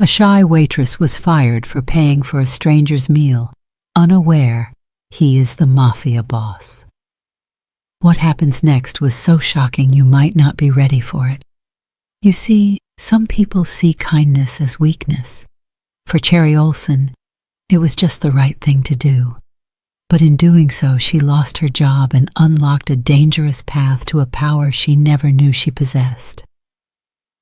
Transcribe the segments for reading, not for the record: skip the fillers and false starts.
A shy waitress was fired for paying for a stranger's meal, unaware he is the mafia boss. What happens next was so shocking you might not be ready for it. You see, some people see kindness as weakness. For Cherry Olsen, it was just the right thing to do. But in doing so, she lost her job and unlocked a dangerous path to a power she never knew she possessed.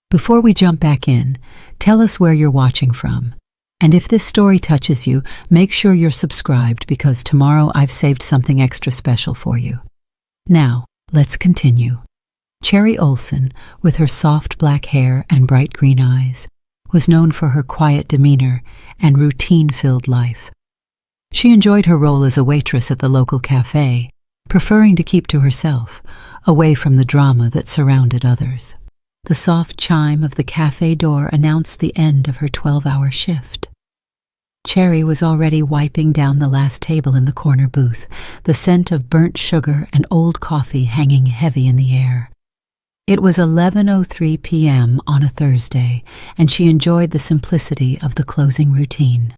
Before we jump back in, tell us where you're watching from. And if this story touches you, make sure you're subscribed because tomorrow I've saved something extra special for you. Now, let's continue. Cherry Olsen, with her soft black hair and bright green eyes, was known for her quiet demeanor and routine-filled life. She enjoyed her role as a waitress at the local cafe, preferring to keep to herself, away from the drama that surrounded others. The soft chime of the cafe door announced the end of her 12-hour shift. Cherry was already wiping down the last table in the corner booth, the scent of burnt sugar and old coffee hanging heavy in the air. It was 11:03 p.m. on a Thursday, and she enjoyed the simplicity of the closing routine.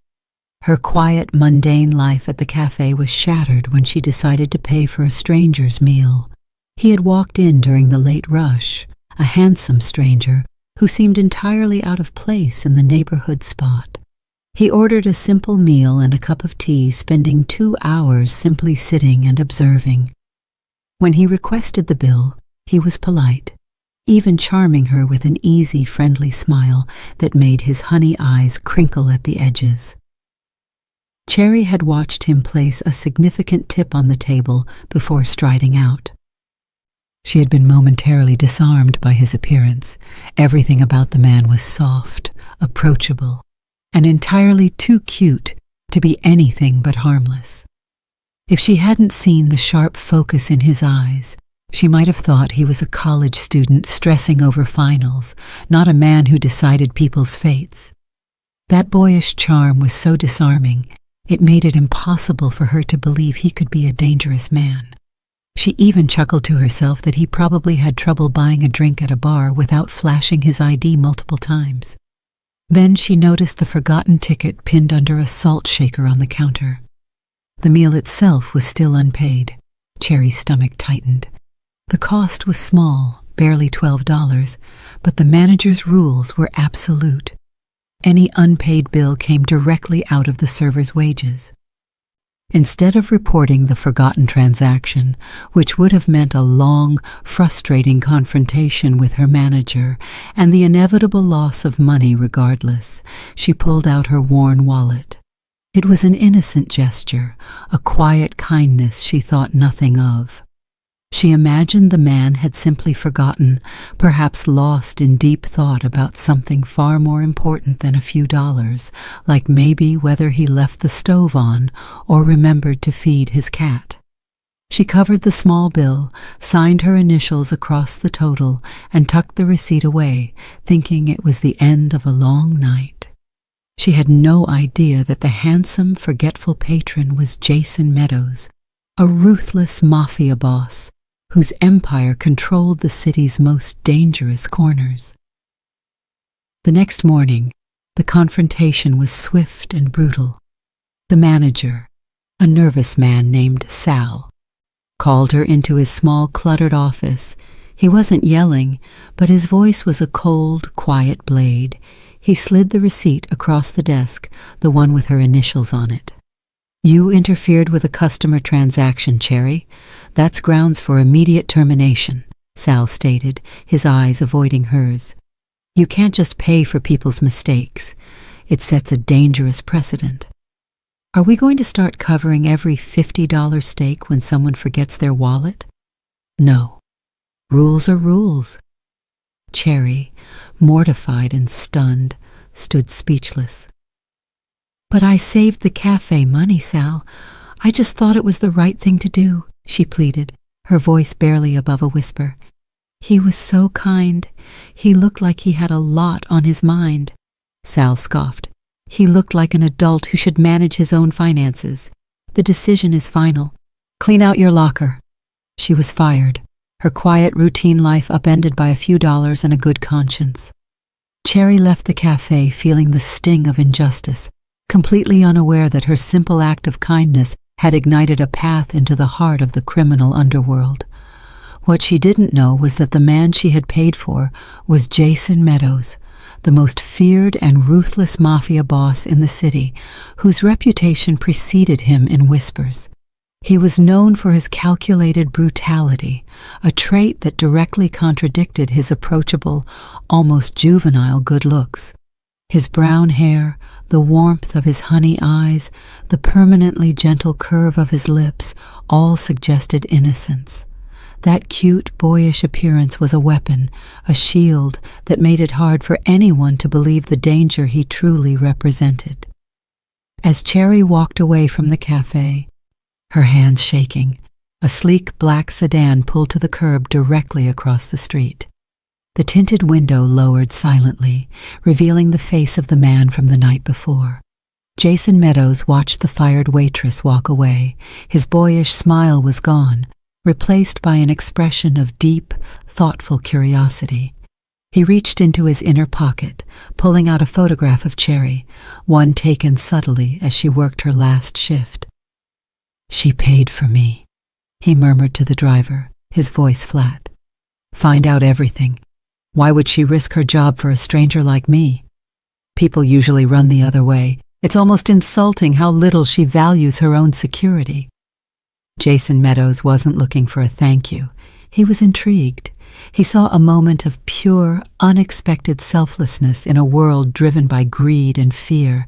Her quiet, mundane life at the cafe was shattered when she decided to pay for a stranger's meal. He had walked in during the late rush, a handsome stranger who seemed entirely out of place in the neighborhood spot. He ordered a simple meal and a cup of tea, spending 2 hours simply sitting and observing. When he requested the bill, he was polite, even charming her with an easy, friendly smile that made his honey eyes crinkle at the edges. Cherry had watched him place a significant tip on the table before striding out. She had been momentarily disarmed by his appearance. Everything about the man was soft, approachable, and entirely too cute to be anything but harmless. If she hadn't seen the sharp focus in his eyes, she might have thought he was a college student stressing over finals, not a man who decided people's fates. That boyish charm was so disarming, it made it impossible for her to believe he could be a dangerous man. She even chuckled to herself that he probably had trouble buying a drink at a bar without flashing his ID multiple times. Then she noticed the forgotten ticket pinned under a salt shaker on the counter. The meal itself was still unpaid. Cherry's stomach tightened. The cost was small, barely $12, but the manager's rules were absolute. Any unpaid bill came directly out of the server's wages. Instead of reporting the forgotten transaction, which would have meant a long, frustrating confrontation with her manager and the inevitable loss of money regardless, she pulled out her worn wallet. It was an innocent gesture, a quiet kindness she thought nothing of. She imagined the man had simply forgotten, perhaps lost in deep thought about something far more important than a few dollars, like maybe whether he left the stove on or remembered to feed his cat. She covered the small bill, signed her initials across the total, and tucked the receipt away, thinking it was the end of a long night. She had no idea that the handsome, forgetful patron was Jason Meadows, a ruthless mafia boss whose empire controlled the city's most dangerous corners. The next morning, the confrontation was swift and brutal. The manager, a nervous man named Sal, called her into his small, cluttered office. He wasn't yelling, but his voice was a cold, quiet blade. He slid the receipt across the desk, the one with her initials on it. "You interfered with a customer transaction, Cherry. That's grounds for immediate termination," Sal stated, his eyes avoiding hers. "You can't just pay for people's mistakes. It sets a dangerous precedent. Are we going to start covering every $50 steak when someone forgets their wallet? No. Rules are rules." Cherry, mortified and stunned, stood speechless. "But I saved the cafe money, Sal. I just thought it was the right thing to do," she pleaded, her voice barely above a whisper. "He was so kind. He looked like he had a lot on his mind." Sal scoffed. "He looked like an adult who should manage his own finances. The decision is final. Clean out your locker." She was fired, her quiet, routine life upended by a few dollars and a good conscience. Cherry left the cafe feeling the sting of injustice, completely unaware that her simple act of kindness had ignited a path into the heart of the criminal underworld. What she didn't know was that the man she had paid for was Jason Meadows, the most feared and ruthless mafia boss in the city, whose reputation preceded him in whispers. He was known for his calculated brutality, a trait that directly contradicted his approachable, almost juvenile good looks. His brown hair, the warmth of his honey eyes, the permanently gentle curve of his lips, all suggested innocence. That cute, boyish appearance was a weapon, a shield that made it hard for anyone to believe the danger he truly represented. As Cherry walked away from the cafe, her hands shaking, a sleek black sedan pulled to the curb directly across the street. The tinted window lowered silently, revealing the face of the man from the night before. Jason Meadows watched the fired waitress walk away. His boyish smile was gone, replaced by an expression of deep, thoughtful curiosity. He reached into his inner pocket, pulling out a photograph of Cherry, one taken subtly as she worked her last shift. "She paid for me," he murmured to the driver, his voice flat. "Find out everything. Why would she risk her job for a stranger like me? People usually run the other way. It's almost insulting how little she values her own security." Jason Meadows wasn't looking for a thank you. He was intrigued. He saw a moment of pure, unexpected selflessness in a world driven by greed and fear.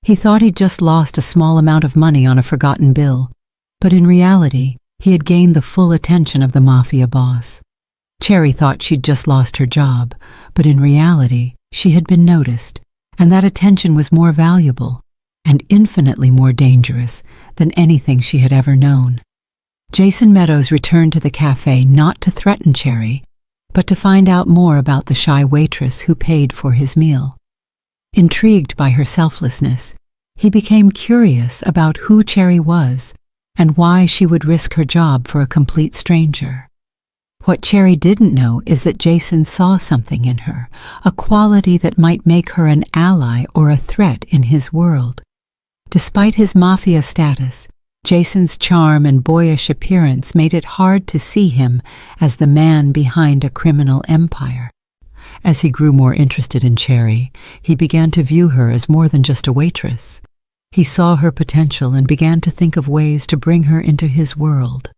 He thought he'd just lost a small amount of money on a forgotten bill, but in reality, he had gained the full attention of the mafia boss. Cherry thought she'd just lost her job, but in reality, she had been noticed, and that attention was more valuable and infinitely more dangerous than anything she had ever known. Jason Meadows returned to the cafe not to threaten Cherry, but to find out more about the shy waitress who paid for his meal. Intrigued by her selflessness, he became curious about who Cherry was and why she would risk her job for a complete stranger. What Cherry didn't know is that Jason saw something in her, a quality that might make her an ally or a threat in his world. Despite his mafia status, Jason's charm and boyish appearance made it hard to see him as the man behind a criminal empire. As he grew more interested in Cherry, he began to view her as more than just a waitress. He saw her potential and began to think of ways to bring her into his world.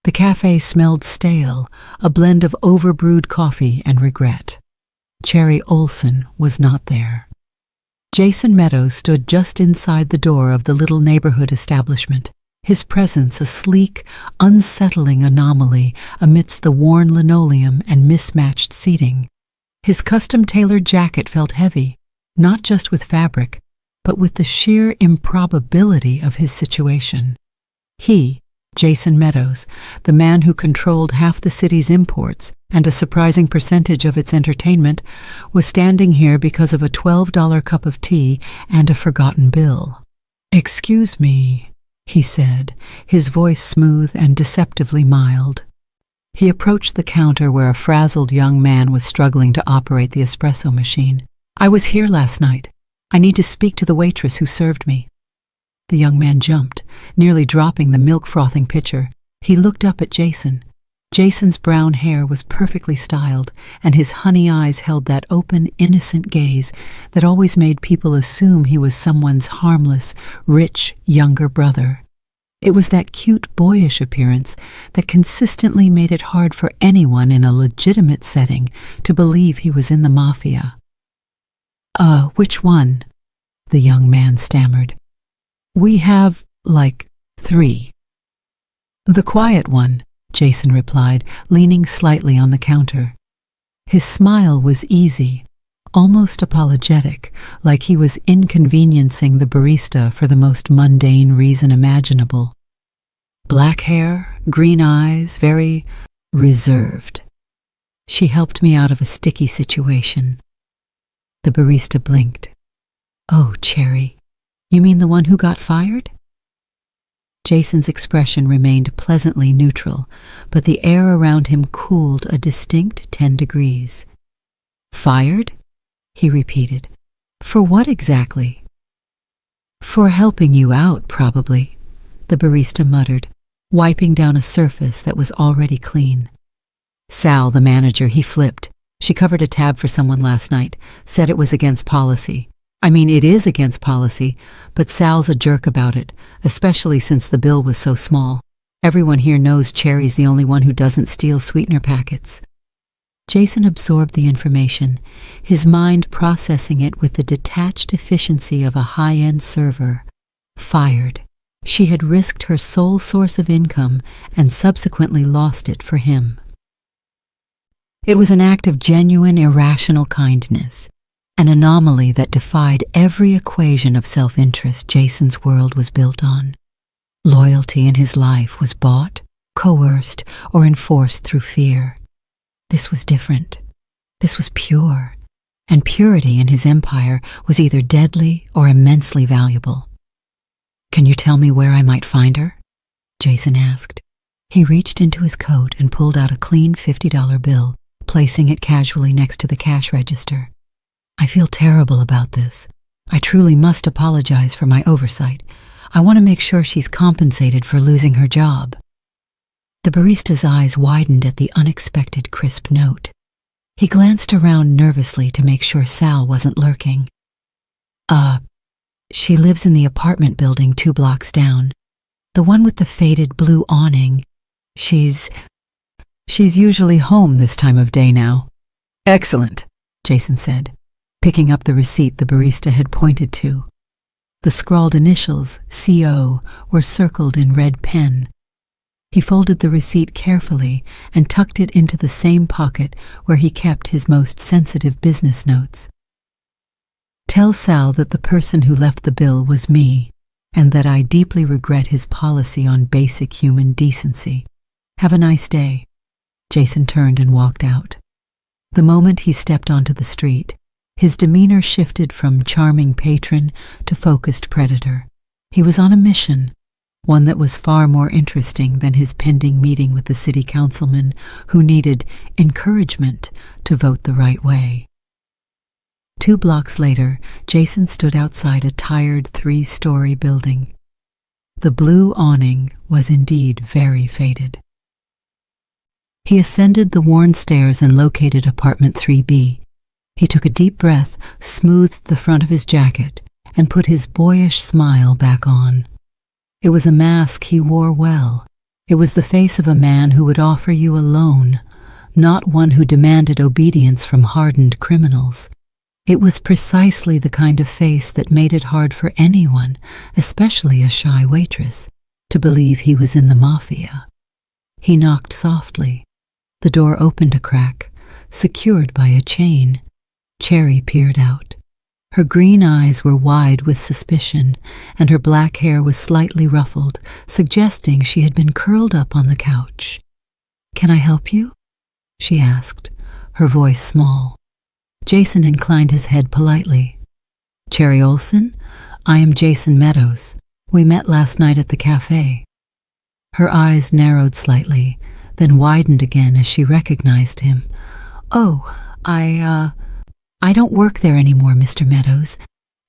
The cafe smelled stale, a blend of overbrewed coffee and regret. Cherry Olsen was not there. Jason Meadows stood just inside the door of the little neighborhood establishment, his presence a sleek, unsettling anomaly amidst the worn linoleum and mismatched seating. His custom-tailored jacket felt heavy, not just with fabric, but with the sheer improbability of his situation. He, Jason Meadows, the man who controlled half the city's imports and a surprising percentage of its entertainment, was standing here because of a $12 cup of tea and a forgotten bill. "Excuse me," he said, his voice smooth and deceptively mild. He approached the counter where a frazzled young man was struggling to operate the espresso machine. "I was here last night. I need to speak to the waitress who served me." The young man jumped, nearly dropping the milk-frothing pitcher. He looked up at Jason. Jason's brown hair was perfectly styled, and his honey eyes held that open, innocent gaze that always made people assume he was someone's harmless, rich, younger brother. It was that cute, boyish appearance that consistently made it hard for anyone in a legitimate setting to believe he was in the mafia. Which one?" the young man stammered. "We have, 3. "The quiet one," Jason replied, leaning slightly on the counter. His smile was easy, almost apologetic, like he was inconveniencing the barista for the most mundane reason imaginable. Black hair, green eyes, very reserved. "She helped me out of a sticky situation." The barista blinked. "Oh, Cherry, you mean the one who got fired?" Jason's expression remained pleasantly neutral, but the air around him cooled a distinct 10 degrees. "Fired?" he repeated. For what exactly? For helping you out, probably, the barista muttered, wiping down a surface that was already clean. Sal, the manager, he flipped. She covered a tab for someone last night, said it was against policy. I mean, it is against policy, but Sal's a jerk about it, especially since the bill was so small. Everyone here knows Cherry's the only one who doesn't steal sweetener packets. Jason absorbed the information, his mind processing it with the detached efficiency of a high-end server. Fired. She had risked her sole source of income and subsequently lost it for him. It was an act of genuine, irrational kindness, an anomaly that defied every equation of self-interest Jason's world was built on. Loyalty in his life was bought, coerced, or enforced through fear. This was different. This was pure, and purity in his empire was either deadly or immensely valuable. Can you tell me where I might find her? Jason asked. He reached into his coat and pulled out a clean $50 bill, placing it casually next to the cash register. I feel terrible about this. I truly must apologize for my oversight. I want to make sure she's compensated for losing her job. The barista's eyes widened at the unexpected crisp note. He glanced around nervously to make sure Sal wasn't lurking. She lives in the apartment building 2 blocks down. The one with the faded blue awning. She's usually home this time of day now. Excellent, Jason said, picking up the receipt the barista had pointed to. The scrawled initials, CO, were circled in red pen. He folded the receipt carefully and tucked it into the same pocket where he kept his most sensitive business notes. Tell Sal that the person who left the bill was me, and that I deeply regret his policy on basic human decency. Have a nice day. Jason turned and walked out. The moment he stepped onto the street, his demeanor shifted from charming patron to focused predator. He was on a mission, one that was far more interesting than his pending meeting with the city councilman who needed encouragement to vote the right way. 2 blocks later, Jason stood outside a tired 3-story building. The blue awning was indeed very faded. He ascended the worn stairs and located apartment 3B. He took a deep breath, smoothed the front of his jacket, and put his boyish smile back on. It was a mask he wore well. It was the face of a man who would offer you a loan, not one who demanded obedience from hardened criminals. It was precisely the kind of face that made it hard for anyone, especially a shy waitress, to believe he was in the mafia. He knocked softly. The door opened a crack, secured by a chain. Cherry peered out. Her green eyes were wide with suspicion, and her black hair was slightly ruffled, suggesting she had been curled up on the couch. "Can I help you?" she asked, her voice small. Jason inclined his head politely. "Cherry Olson? I am Jason Meadows. We met last night at the cafe." Her eyes narrowed slightly, then widened again as she recognized him. "Oh, I don't work there anymore, Mr. Meadows.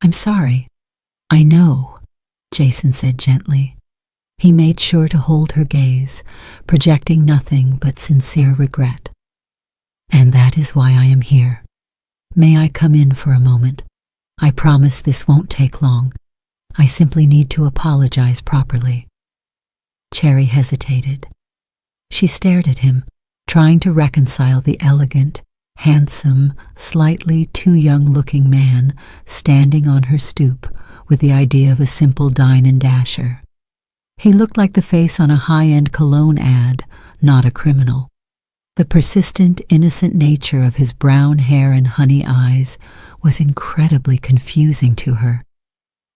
I'm sorry." "I know," Jason said gently. He made sure to hold her gaze, projecting nothing but sincere regret. "And that is why I am here. May I come in for a moment? I promise this won't take long. I simply need to apologize properly." Cherry hesitated. She stared at him, trying to reconcile the elegant, handsome, slightly too young-looking man standing on her stoop with the idea of a simple dine and dasher. He looked like the face on a high-end cologne ad, not a criminal. The persistent, innocent nature of his brown hair and honey eyes was incredibly confusing to her.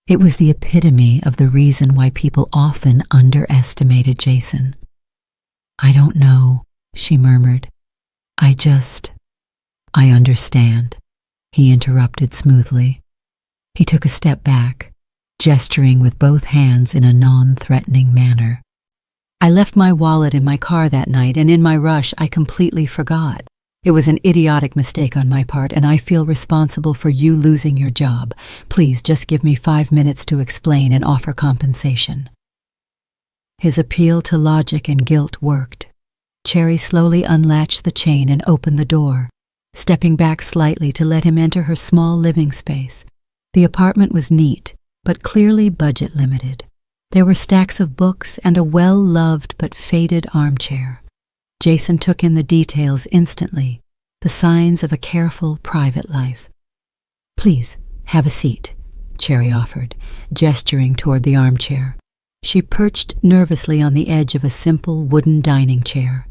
It was the epitome of the reason why people often underestimated Jason. "I don't know," she murmured. I understand," he interrupted smoothly. He took a step back, gesturing with both hands in a non-threatening manner. "I left my wallet in my car that night, and in my rush I completely forgot. It was an idiotic mistake on my part, and I feel responsible for you losing your job. Please just give me 5 minutes to explain and offer compensation." His appeal to logic and guilt worked. Cherry slowly unlatched the chain and opened the door, stepping back slightly to let him enter her small living space. The apartment was neat, but clearly budget-limited. There were stacks of books and a well-loved but faded armchair. Jason took in the details instantly, the signs of a careful, private life. "Please, have a seat," Cherry offered, gesturing toward the armchair. She perched nervously on the edge of a simple wooden dining chair.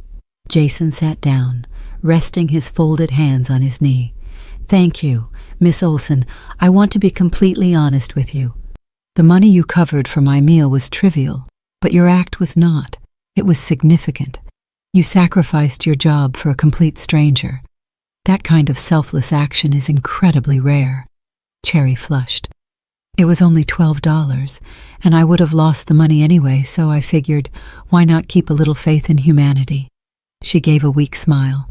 Jason sat down, resting his folded hands on his knee. "Thank you, Miss Olson. I want to be completely honest with you. The money you covered for my meal was trivial, but your act was not. It was significant. You sacrificed your job for a complete stranger. That kind of selfless action is incredibly rare." Cherry flushed. "It was only $12, and I would have lost the money anyway, so I figured, why not keep a little faith in humanity?" She gave a weak smile.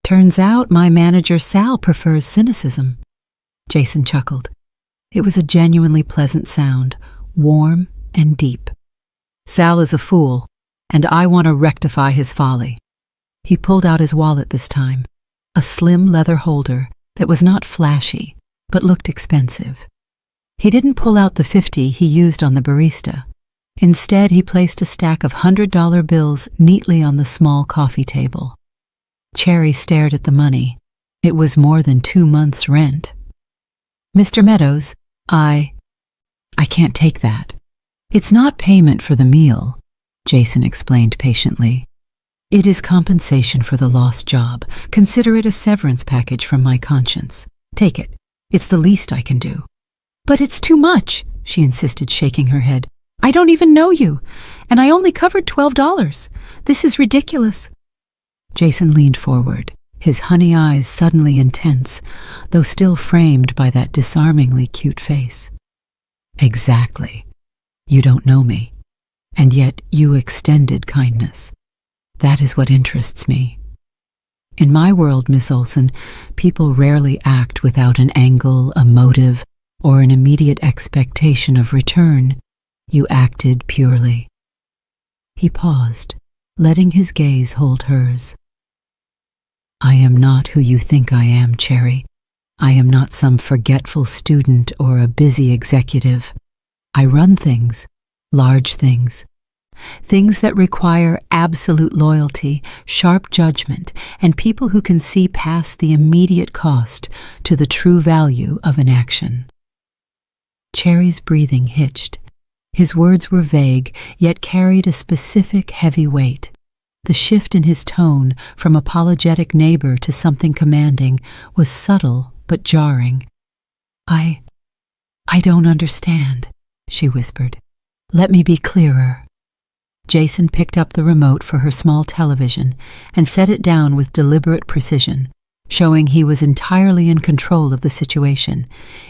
"Turns out my manager Sal prefers cynicism." Jason chuckled. It was a genuinely pleasant sound, warm and deep. "Sal is a fool, and I want to rectify his folly." He pulled out his wallet this time, a slim leather holder that was not flashy, but looked expensive. He didn't pull out the 50 he used on the barista. Instead, he placed a stack of $100 bills neatly on the small coffee table. Cherry stared at the money. It was more than 2 months' rent. "Mr. Meadows, I can't take that." "It's not payment for the meal," Jason explained patiently. "It is compensation for the lost job. Consider it a severance package from my conscience. Take it. It's the least I can do." "But it's too much," she insisted, shaking her head. "I don't even know you, and I only covered $12. This is ridiculous." Jason leaned forward, his honey eyes suddenly intense, though still framed by that disarmingly cute face. "Exactly. You don't know me, and yet you extended kindness. That is what interests me. In my world, Miss Olson, people rarely act without an angle, a motive, or an immediate expectation of return. You acted purely." He paused, letting his gaze hold hers. "I am not who you think I am, Cherry. I am not some forgetful student or a busy executive. I run things, large things. Things that require absolute loyalty, sharp judgment, and people who can see past the immediate cost to the true value of an action." Cherry's breathing hitched. His words were vague, yet carried a specific heavy weight. The shift in his tone from apologetic neighbor to something commanding was subtle but jarring. I don't understand," she whispered. "Let me be clearer." Jason picked up the remote for her small television and set it down with deliberate precision, showing he was entirely in control of the situation,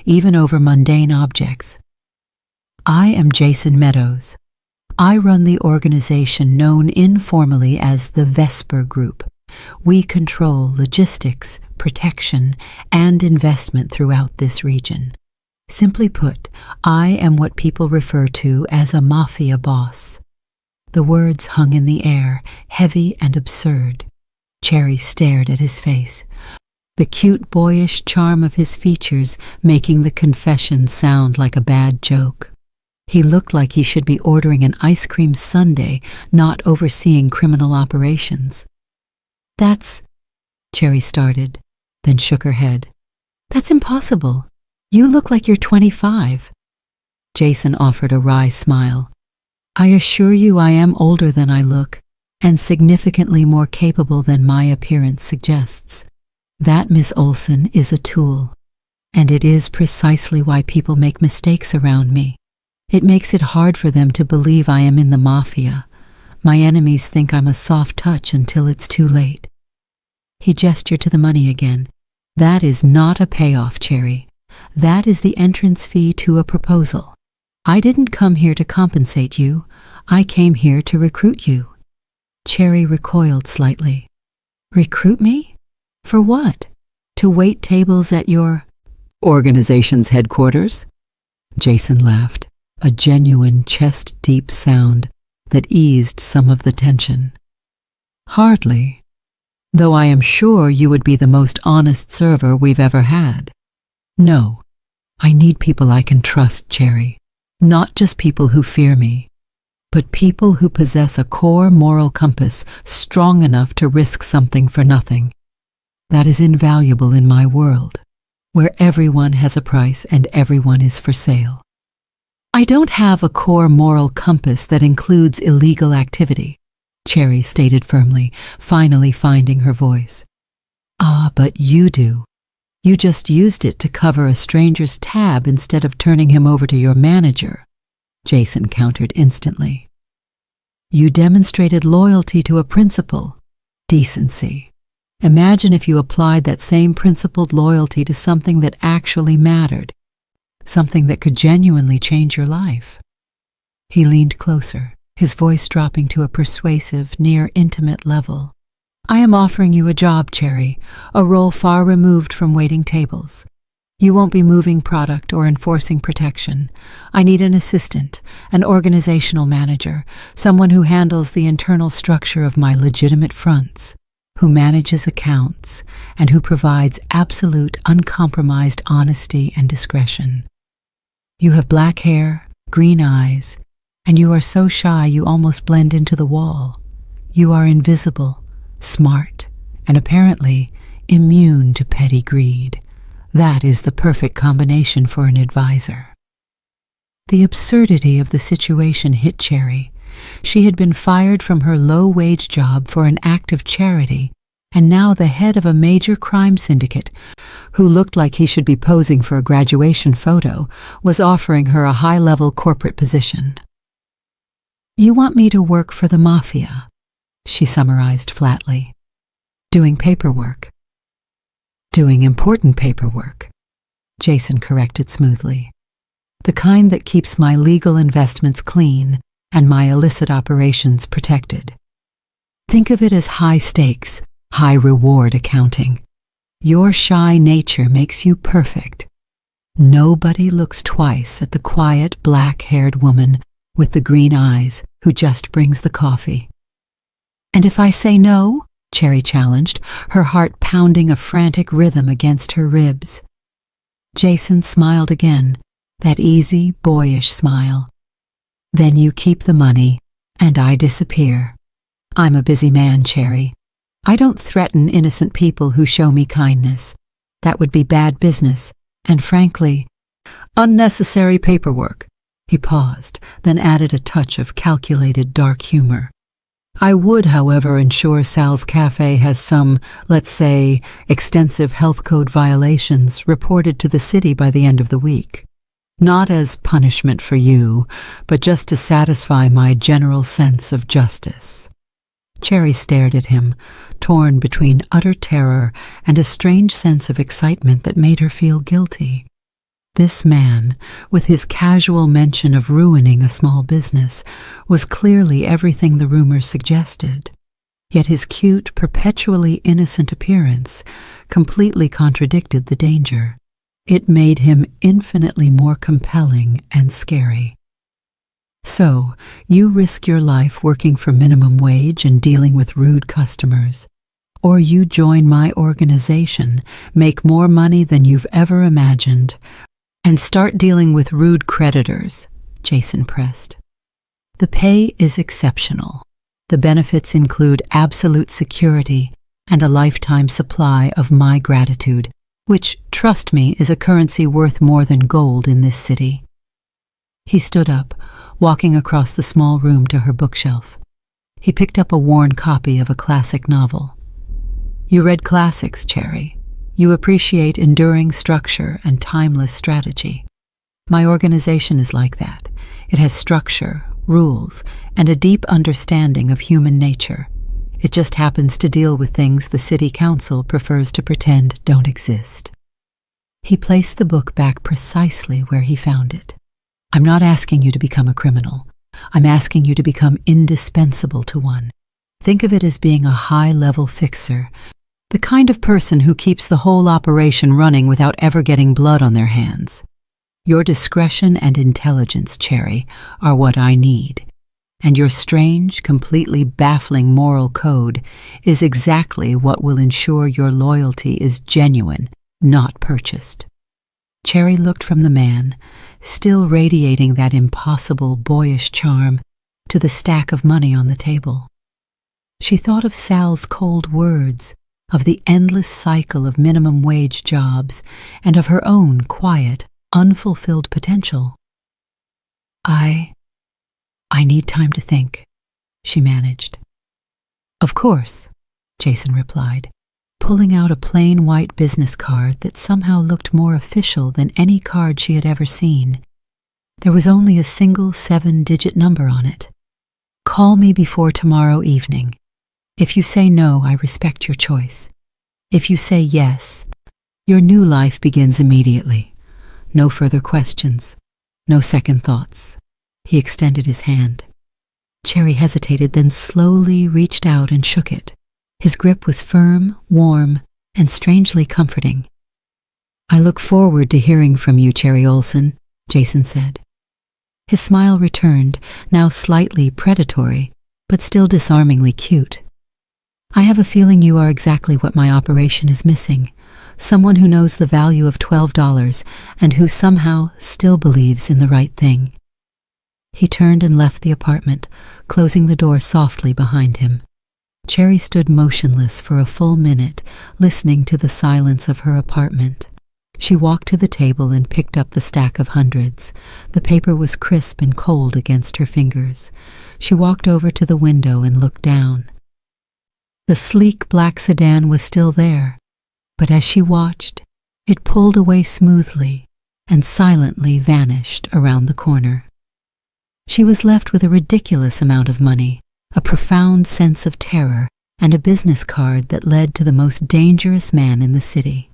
even over mundane objects. "I am Jason Meadows. I run the organization known informally as the Vesper Group. We control logistics, protection, and investment throughout this region. Simply put, I am what people refer to as a mafia boss." The words hung in the air, heavy and absurd. Cherry stared at his face, the cute boyish charm of his features making the confession sound like a bad joke. He looked like he should be ordering an ice cream sundae, not overseeing criminal operations. "That's—" Cherry started, then shook her head. "That's impossible. You look like you're 25. Jason offered a wry smile. "I assure you I am older than I look, and significantly more capable than my appearance suggests. That, Miss Olson, is a tool, and it is precisely why people make mistakes around me. It makes it hard for them to believe I am in the mafia. My enemies think I'm a soft touch until it's too late." He gestured to the money again. "That is not a payoff, Cherry. That is the entrance fee to a proposal. I didn't come here to compensate you. I came here to recruit you." Cherry recoiled slightly. "Recruit me? For what? To wait tables at your organization's headquarters? Jason laughed, a genuine chest-deep sound that eased some of the tension. Hardly, though I am sure you would be the most honest server we've ever had. No, I need people I can trust, Cherry. Not just people who fear me, but people who possess a core moral compass strong enough to risk something for nothing. That is invaluable in my world, where everyone has a price and everyone is for sale. I don't have a core moral compass that includes illegal activity, Cherry stated firmly, finally finding her voice. Ah, but you do. You just used it to cover a stranger's tab instead of turning him over to your manager, Jason countered instantly. You demonstrated loyalty to a principle, decency. Imagine if you applied that same principled loyalty to something that actually mattered, something that could genuinely change your life. He leaned closer, his voice dropping to a persuasive, near-intimate level. I am offering you a job, Cherry, a role far removed from waiting tables. You won't be moving product or enforcing protection. I need an assistant, an organizational manager, someone who handles the internal structure of my legitimate fronts, who manages accounts, and who provides absolute, uncompromised honesty and discretion. You have black hair, green eyes, and you are so shy you almost blend into the wall. You are invisible, smart, and apparently immune to petty greed. That is the perfect combination for an advisor. The absurdity of the situation hit Cherry. She had been fired from her low-wage job for an act of charity, and now the head of a major crime syndicate, who looked like he should be posing for a graduation photo, was offering her a high-level corporate position. You want me to work for the Mafia, she summarized flatly. Doing paperwork. Doing important paperwork, Jason corrected smoothly. The kind that keeps my legal investments clean and my illicit operations protected. Think of it as high stakes, high reward accounting. Your shy nature makes you perfect. Nobody looks twice at the quiet, black-haired woman with the green eyes who just brings the coffee. And if I say no? Cherry challenged, her heart pounding a frantic rhythm against her ribs. Jason smiled again, that easy, boyish smile. Then you keep the money, and I disappear. I'm a busy man, Cherry. I don't threaten innocent people who show me kindness. That would be bad business, and frankly, unnecessary paperwork. He paused, then added a touch of calculated dark humor. I would, however, ensure Sal's Cafe has some, let's say, extensive health code violations reported to the city by the end of the week. Not as punishment for you, but just to satisfy my general sense of justice. Cherry stared at him, torn between utter terror and a strange sense of excitement that made her feel guilty. This man, with his casual mention of ruining a small business, was clearly everything the rumors suggested. Yet his cute, perpetually innocent appearance completely contradicted the danger. It made him infinitely more compelling and scary. So, you risk your life working for minimum wage and dealing with rude customers. Or you join my organization, make more money than you've ever imagined, and start dealing with rude creditors, Jason pressed. The pay is exceptional. The benefits include absolute security and a lifetime supply of my gratitude, which, trust me, is a currency worth more than gold in this city. He stood up, walking across the small room to her bookshelf. He picked up a worn copy of a classic novel. You read classics, Cherry. You appreciate enduring structure and timeless strategy. My organization is like that. It has structure, rules, and a deep understanding of human nature. It just happens to deal with things the city council prefers to pretend don't exist. He placed the book back precisely where he found it. I'm not asking you to become a criminal. I'm asking you to become indispensable to one. Think of it as being a high-level fixer, The kind of person who keeps the whole operation running without ever getting blood on their hands. Your discretion and intelligence, Cherry, are what I need. And your strange, completely baffling moral code is exactly what will ensure your loyalty is genuine, not purchased. Cherry looked from the man, still radiating that impossible, boyish charm, to the stack of money on the table. She thought of Sal's cold words, of the endless cycle of minimum wage jobs, and of her own quiet, unfulfilled potential. I need time to think, she managed. Of course, Jason replied, pulling out a plain white business card that somehow looked more official than any card she had ever seen. There was only a single 7-digit number on it. Call me before tomorrow evening. If you say no, I respect your choice. If you say yes, your new life begins immediately. No further questions, no second thoughts. He extended his hand. Cherry hesitated, then slowly reached out and shook it. His grip was firm, warm, and strangely comforting. I look forward to hearing from you, Cherry Olsen, Jason said. His smile returned, now slightly predatory, but still disarmingly cute. I have a feeling you are exactly what my operation is missing. Someone who knows the value of $12 and who somehow still believes in the right thing. He turned and left the apartment, closing the door softly behind him. Cherry stood motionless for a full minute, listening to the silence of her apartment. She walked to the table and picked up the stack of hundreds. The paper was crisp and cold against her fingers. She walked over to the window and looked down. The sleek black sedan was still there, but as she watched, it pulled away smoothly and silently vanished around the corner. She was left with a ridiculous amount of money, a profound sense of terror, and a business card that led to the most dangerous man in the city.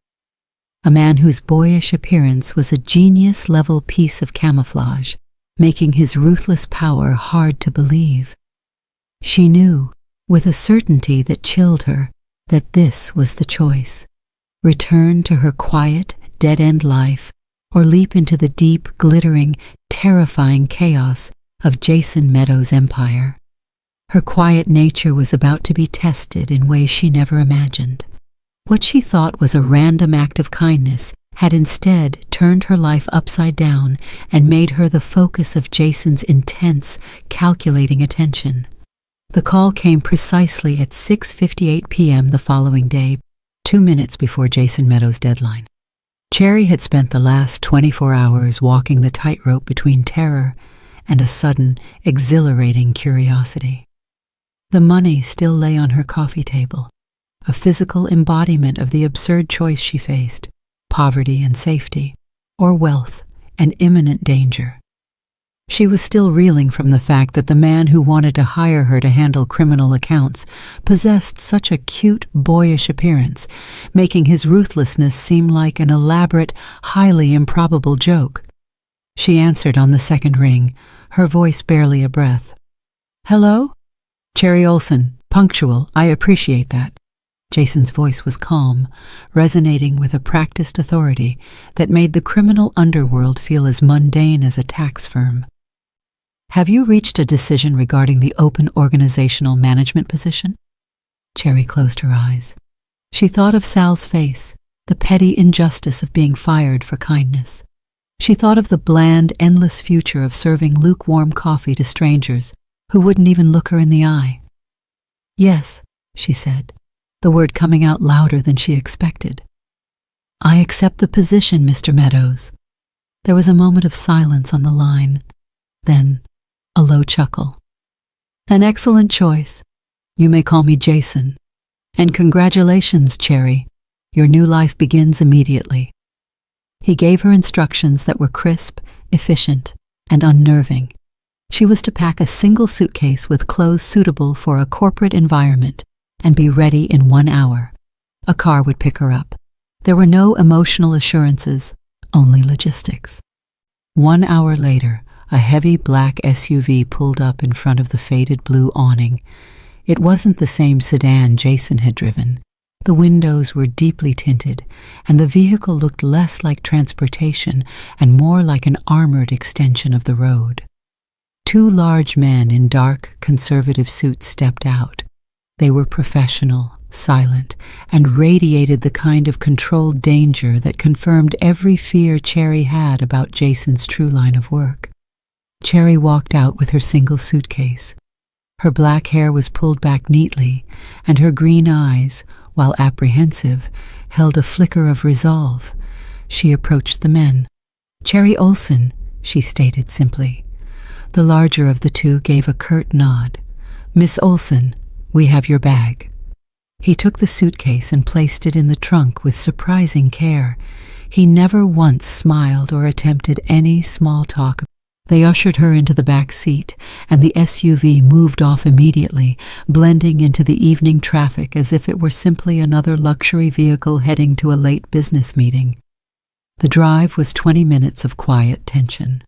A man whose boyish appearance was a genius-level piece of camouflage, making his ruthless power hard to believe. She knew, with a certainty that chilled her, that this was the choice: return to her quiet, dead-end life, or leap into the deep, glittering, terrifying chaos of Jason Meadows' empire. Her quiet nature was about to be tested in ways she never imagined. What she thought was a random act of kindness had instead turned her life upside down and made her the focus of Jason's intense, calculating attention. The call came precisely at 6:58 p.m. the following day, 2 minutes before Jason Meadows' deadline. Cherry had spent the last 24 hours walking the tightrope between terror and a sudden, exhilarating curiosity. The money still lay on her coffee table, a physical embodiment of the absurd choice she faced: poverty and safety, or wealth and imminent danger. She was still reeling from the fact that the man who wanted to hire her to handle criminal accounts possessed such a cute, boyish appearance, making his ruthlessness seem like an elaborate, highly improbable joke. She answered on the second ring, her voice barely a breath. "Hello? Cherry Olsen, punctual, I appreciate that." Jason's voice was calm, resonating with a practiced authority that made the criminal underworld feel as mundane as a tax firm. "Have you reached a decision regarding the open organizational management position?" Cherry closed her eyes. She thought of Sal's face, the petty injustice of being fired for kindness. She thought of the bland, endless future of serving lukewarm coffee to strangers who wouldn't even look her in the eye. "Yes," she said, the word coming out louder than she expected. "I accept the position, Mr. Meadows." There was a moment of silence on the line, then a low chuckle. "An excellent choice. You may call me Jason. And congratulations, Cherry. Your new life begins immediately." He gave her instructions that were crisp, efficient, and unnerving. She was to pack a single suitcase with clothes suitable for a corporate environment and be ready in 1 hour. A car would pick her up. There were no emotional assurances, only logistics. 1 hour later, a heavy black SUV pulled up in front of the faded blue awning. It wasn't the same sedan Jason had driven. The windows were deeply tinted, and the vehicle looked less like transportation and more like an armored extension of the road. Two large men in dark, conservative suits stepped out. They were professional, silent, and radiated the kind of controlled danger that confirmed every fear Cherry had about Jason's true line of work. Cherry walked out with her single suitcase. Her black hair was pulled back neatly, and her green eyes, while apprehensive, held a flicker of resolve. She approached the men. "Cherry Olson," she stated simply. The larger of the two gave a curt nod. "Miss Olson, we have your bag." He took the suitcase and placed it in the trunk with surprising care. He never once smiled or attempted any small talk. They ushered her into the back seat, and the SUV moved off immediately, blending into the evening traffic as if it were simply another luxury vehicle heading to a late business meeting. The drive was 20 minutes of quiet tension.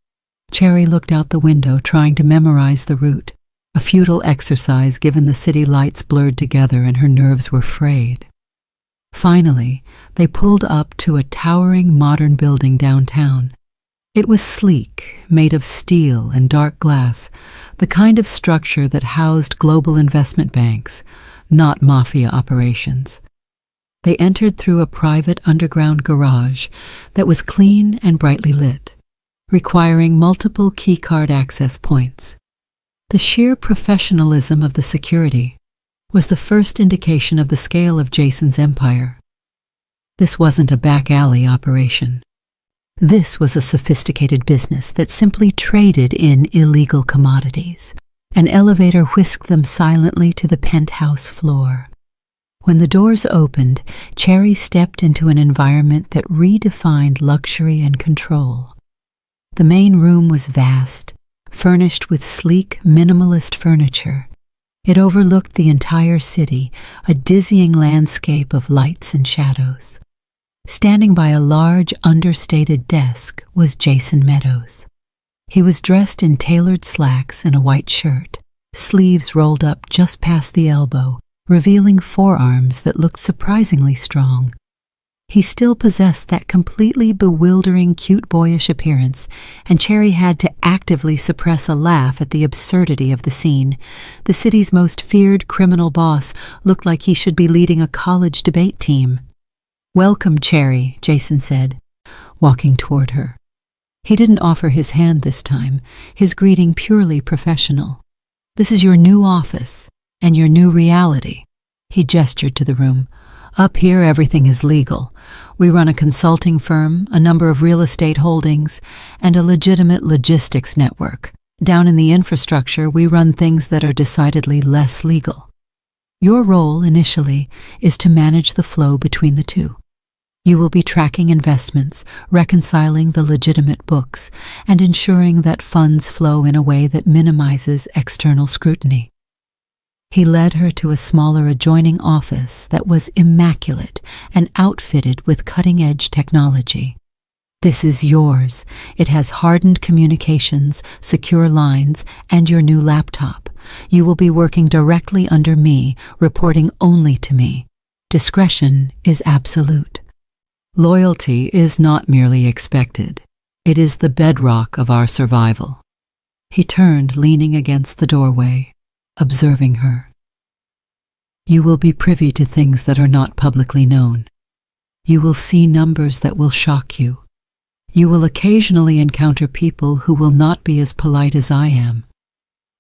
Cherry looked out the window, trying to memorize the route, a futile exercise given the city lights blurred together and her nerves were frayed. Finally, they pulled up to a towering modern building downtown. It was sleek, made of steel and dark glass, the kind of structure that housed global investment banks, not mafia operations. They entered through a private underground garage that was clean and brightly lit, requiring multiple keycard access points. The sheer professionalism of the security was the first indication of the scale of Jason's empire. This wasn't a back alley operation. This was a sophisticated business that simply traded in illegal commodities. An elevator whisked them silently to the penthouse floor. When the doors opened, Cherry stepped into an environment that redefined luxury and control. The main room was vast, furnished with sleek, minimalist furniture. It overlooked the entire city, a dizzying landscape of lights and shadows. Standing by a large, understated desk was Jason Meadows. He was dressed in tailored slacks and a white shirt, sleeves rolled up just past the elbow, revealing forearms that looked surprisingly strong. He still possessed that completely bewildering, cute boyish appearance, and Cherry had to actively suppress a laugh at the absurdity of the scene. The city's most feared criminal boss looked like he should be leading a college debate team. "Welcome, Cherry," Jason said, walking toward her. He didn't offer his hand this time, his greeting purely professional. "This is your new office and your new reality." He gestured to the room. "Up here, everything is legal. We run a consulting firm, a number of real estate holdings, and a legitimate logistics network. Down in the infrastructure, we run things that are decidedly less legal. Your role, initially, is to manage the flow between the two. You will be tracking investments, reconciling the legitimate books, and ensuring that funds flow in a way that minimizes external scrutiny." He led her to a smaller adjoining office that was immaculate and outfitted with cutting-edge technology. "This is yours. It has hardened communications, secure lines, and your new laptop. You will be working directly under me, reporting only to me. Discretion is absolute. Loyalty is not merely expected. It is the bedrock of our survival." He turned, leaning against the doorway, observing her. "You will be privy to things that are not publicly known. You will see numbers that will shock you. You will occasionally encounter people who will not be as polite as I am.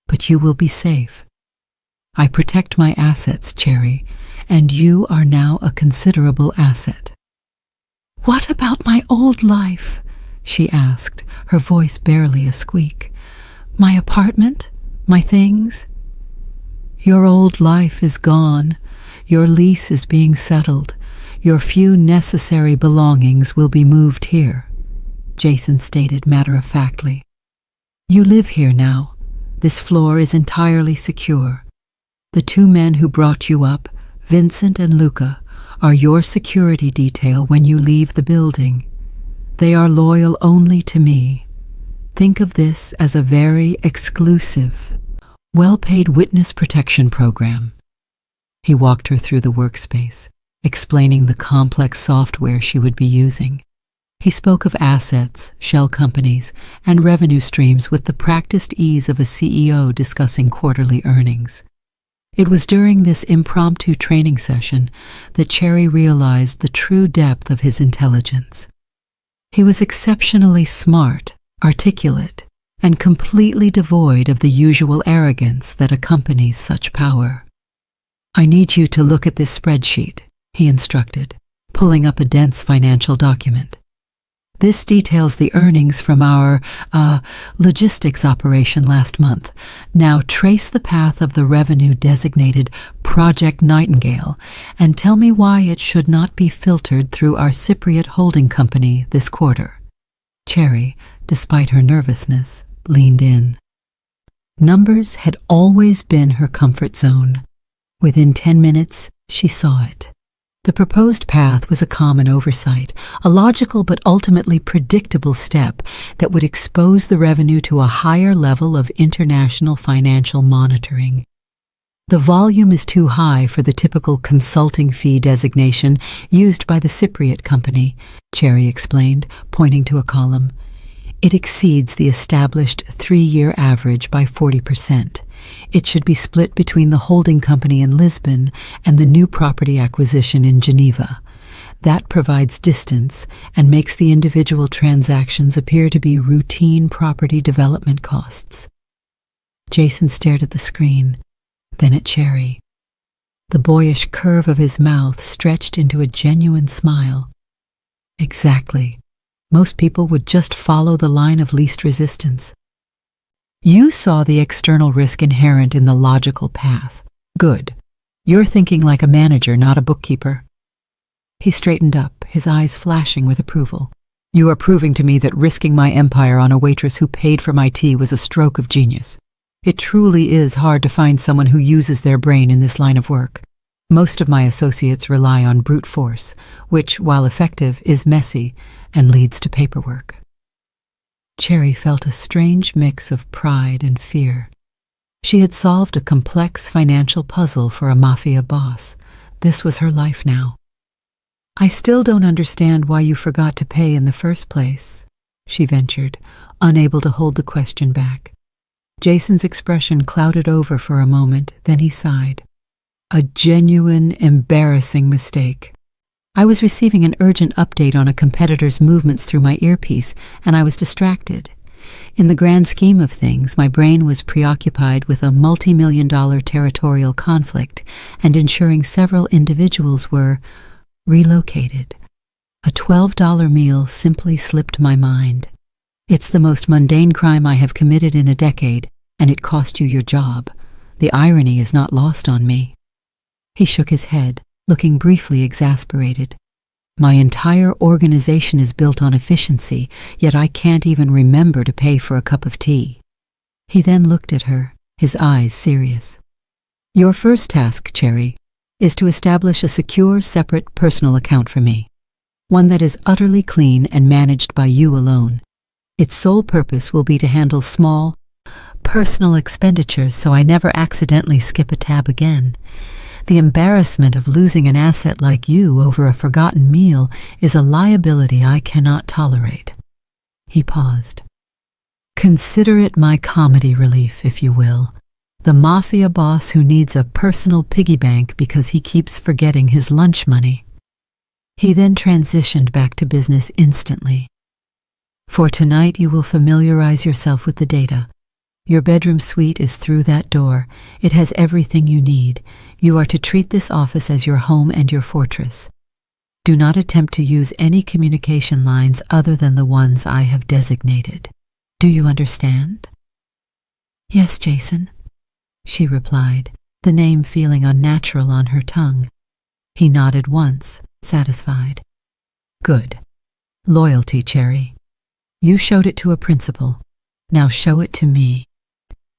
But you will be safe. I protect my assets, Cherry, and you are now a considerable asset." "What about my old life?" she asked, her voice barely a squeak. "My apartment? My things?" "Your old life is gone. Your lease is being settled. Your few necessary belongings will be moved here," Jason stated matter-of-factly. "You live here now. This floor is entirely secure. The two men who brought you up, Vincent and Luca, are your security detail when you leave the building. They are loyal only to me. Think of this as a very exclusive, well-paid witness protection program." He walked her through the workspace. explaining the complex software she would be using. He spoke of assets, shell companies, and revenue streams with the practiced ease of a CEO discussing quarterly earnings. It was during this impromptu training session that Cherry realized the true depth of his intelligence. He was exceptionally smart, articulate, and completely devoid of the usual arrogance that accompanies such power. "I need you to look at this spreadsheet," he instructed, pulling up a dense financial document. "This details the earnings from our, logistics operation last month. Now trace the path of the revenue designated Project Nightingale and tell me why it should not be filtered through our Cypriot holding company this quarter." Cherry, despite her nervousness, leaned in. Numbers had always been her comfort zone. Within 10 minutes, she saw it. The proposed path was a common oversight, a logical but ultimately predictable step that would expose the revenue to a higher level of international financial monitoring. "The volume is too high for the typical consulting fee designation used by the Cypriot company," Cherry explained, pointing to a column. "It exceeds the established 3-year average by 40%. It should be split between the holding company in Lisbon and the new property acquisition in Geneva. That provides distance and makes the individual transactions appear to be routine property development costs." Jason stared at the screen, then at Cherry. The boyish curve of his mouth stretched into a genuine smile. "Exactly. Most people would just follow the line of least resistance." "You saw the external risk inherent in the logical path. Good. You're thinking like a manager, not a bookkeeper." He straightened up, his eyes flashing with approval. "You are proving to me that risking my empire on a waitress who paid for my tea was a stroke of genius. It truly is hard to find someone who uses their brain in this line of work. Most of my associates rely on brute force, which, while effective, is messy and leads to paperwork." Cherry felt a strange mix of pride and fear. She had solved a complex financial puzzle for a mafia boss. This was her life now. "I still don't understand why you forgot to pay in the first place," she ventured, unable to hold the question back. Jason's expression clouded over for a moment, then he sighed. "A genuine, embarrassing mistake. I was receiving an urgent update on a competitor's movements through my earpiece, and I was distracted. In the grand scheme of things, my brain was preoccupied with a multi-million-dollar territorial conflict and ensuring several individuals were relocated. A $12 meal simply slipped my mind. It's the most mundane crime I have committed in a decade, and it cost you your job. The irony is not lost on me." He shook his head, looking briefly exasperated. "My entire organization is built on efficiency, yet I can't even remember to pay for a cup of tea." He then looked at her, his eyes serious. "Your first task, Cherry, is to establish a secure, separate personal account for me, one that is utterly clean and managed by you alone. Its sole purpose will be to handle small, personal expenditures so I never accidentally skip a tab again. The embarrassment of losing an asset like you over a forgotten meal is a liability I cannot tolerate." He paused. "Consider it my comedy relief, if you will. The mafia boss who needs a personal piggy bank because he keeps forgetting his lunch money." He then transitioned back to business instantly. "For tonight you will familiarize yourself with the data. Your bedroom suite is through that door. It has everything you need. You are to treat this office as your home and your fortress. Do not attempt to use any communication lines other than the ones I have designated. Do you understand?" "Yes, Jason," she replied, the name feeling unnatural on her tongue. He nodded once, satisfied. "Good. Loyalty, Cherry. You showed it to a principal. Now show it to me.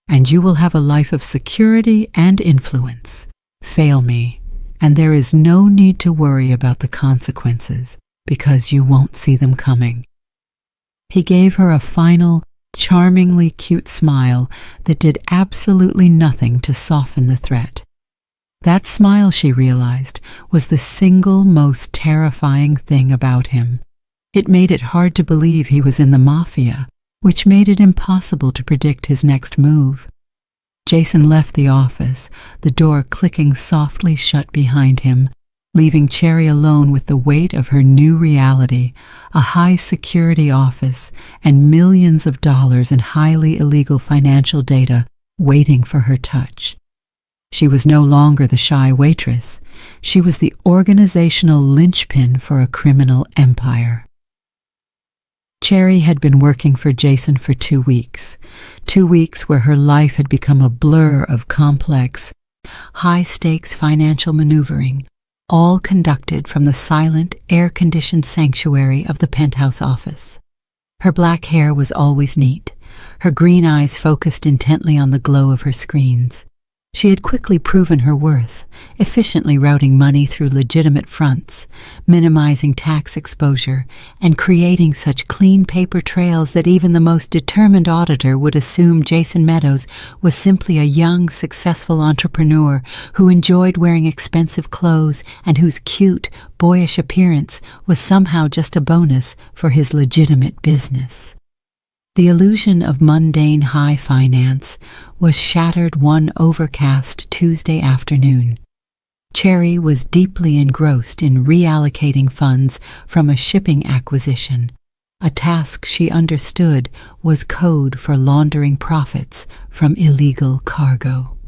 And you will have a life of security and influence. Fail me, and there is no need to worry about the consequences, because you won't see them coming." He gave her a final, charmingly cute smile that did absolutely nothing to soften the threat. That smile, she realized, was the single most terrifying thing about him. It made it hard to believe he was in the Mafia, which made it impossible to predict his next move. Jason left the office, the door clicking softly shut behind him, leaving Cherry alone with the weight of her new reality, a high-security office and millions of dollars in highly illegal financial data waiting for her touch. She was no longer the shy waitress. She was the organizational linchpin for a criminal empire. Cherry had been working for Jason for 2 weeks. 2 weeks where her life had become a blur of complex, high-stakes financial maneuvering, all conducted from the silent, air-conditioned sanctuary of the penthouse office. Her black hair was always neat, her green eyes focused intently on the glow of her screens. She had quickly proven her worth, efficiently routing money through legitimate fronts, minimizing tax exposure, and creating such clean paper trails that even the most determined auditor would assume Jason Meadows was simply a young, successful entrepreneur who enjoyed wearing expensive clothes and whose cute, boyish appearance was somehow just a bonus for his legitimate business. The illusion of mundane high finance was shattered one overcast Tuesday afternoon. Cherry was deeply engrossed in reallocating funds from a shipping acquisition, a task she understood was code for laundering profits from illegal cargo.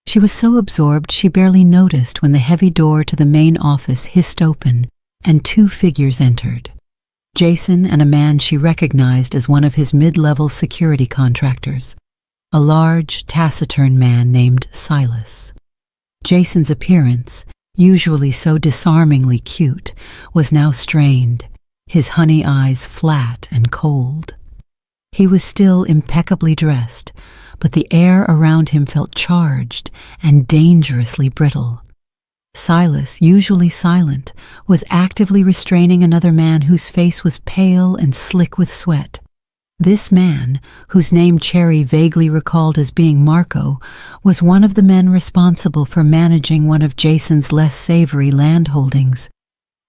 She was so absorbed she barely noticed when the heavy door to the main office hissed open and 2 figures entered. Jason and a man she recognized as one of his mid-level security contractors, a large, taciturn man named Silas. Jason's appearance, usually so disarmingly cute, was now strained, his honey eyes flat and cold. He was still impeccably dressed, but the air around him felt charged and dangerously brittle. Silas, usually silent, was actively restraining another man whose face was pale and slick with sweat. This man, whose name Cherry vaguely recalled as being Marco, was one of the men responsible for managing one of Jason's less savory land holdings.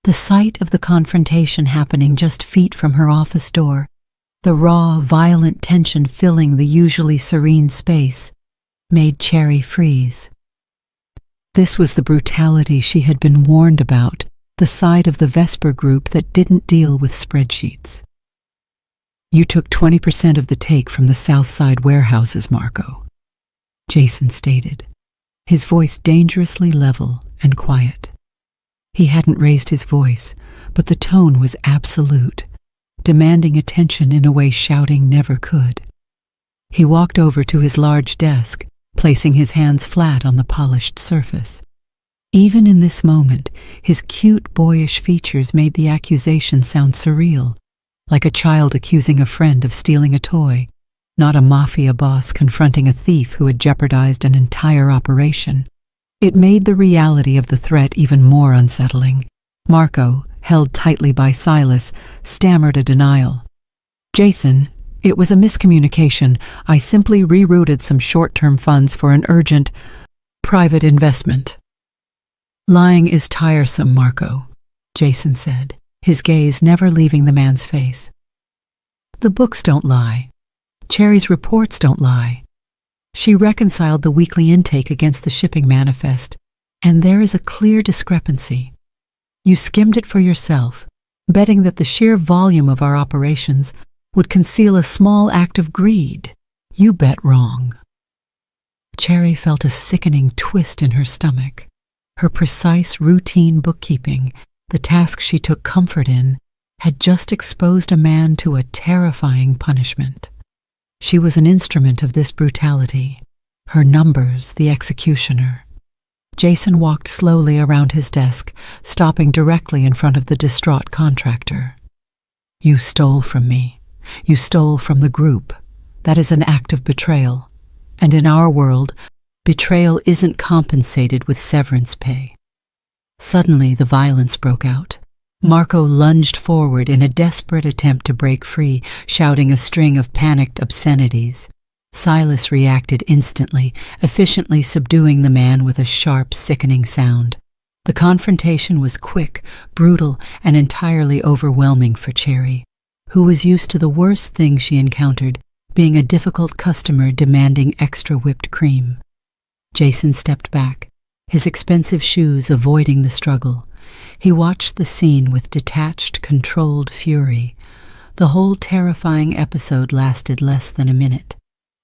The sight of the confrontation happening just feet from her office door, the raw, violent tension filling the usually serene space, made Cherry freeze. This was the brutality she had been warned about, the side of the Vesper group that didn't deal with spreadsheets. "You took 20% of the take from the South Side warehouses, Marco," Jason stated, his voice dangerously level and quiet. He hadn't raised his voice, but the tone was absolute, demanding attention in a way shouting never could. He walked over to his large desk, placing his hands flat on the polished surface. Even in this moment, his cute, boyish features made the accusation sound surreal, like a child accusing a friend of stealing a toy, not a mafia boss confronting a thief who had jeopardized an entire operation. It made the reality of the threat even more unsettling. Marco, held tightly by Silas, stammered a denial. "Jason, it was a miscommunication. I simply rerouted some short-term funds for an urgent, private investment." "Lying is tiresome, Marco," Jason said, his gaze never leaving the man's face. "The books don't lie. Cherry's reports don't lie. She reconciled the weekly intake against the shipping manifest, and there is a clear discrepancy. You skimmed it for yourself, betting that the sheer volume of our operations would conceal a small act of greed. You bet wrong." Cherry felt a sickening twist in her stomach. Her precise, routine bookkeeping, the task she took comfort in, had just exposed a man to a terrifying punishment. She was an instrument of this brutality, her numbers the executioner. Jason walked slowly around his desk, stopping directly in front of the distraught contractor. "You stole from me. You stole from the group. That is an act of betrayal. And in our world, betrayal isn't compensated with severance pay." Suddenly, the violence broke out. Marco lunged forward in a desperate attempt to break free, shouting a string of panicked obscenities. Silas reacted instantly, efficiently subduing the man with a sharp, sickening sound. The confrontation was quick, brutal, and entirely overwhelming for Cherry, who was used to the worst thing she encountered, being a difficult customer demanding extra whipped cream. Jason stepped back, his expensive shoes avoiding the struggle. He watched the scene with detached, controlled fury. The whole terrifying episode lasted less than a minute.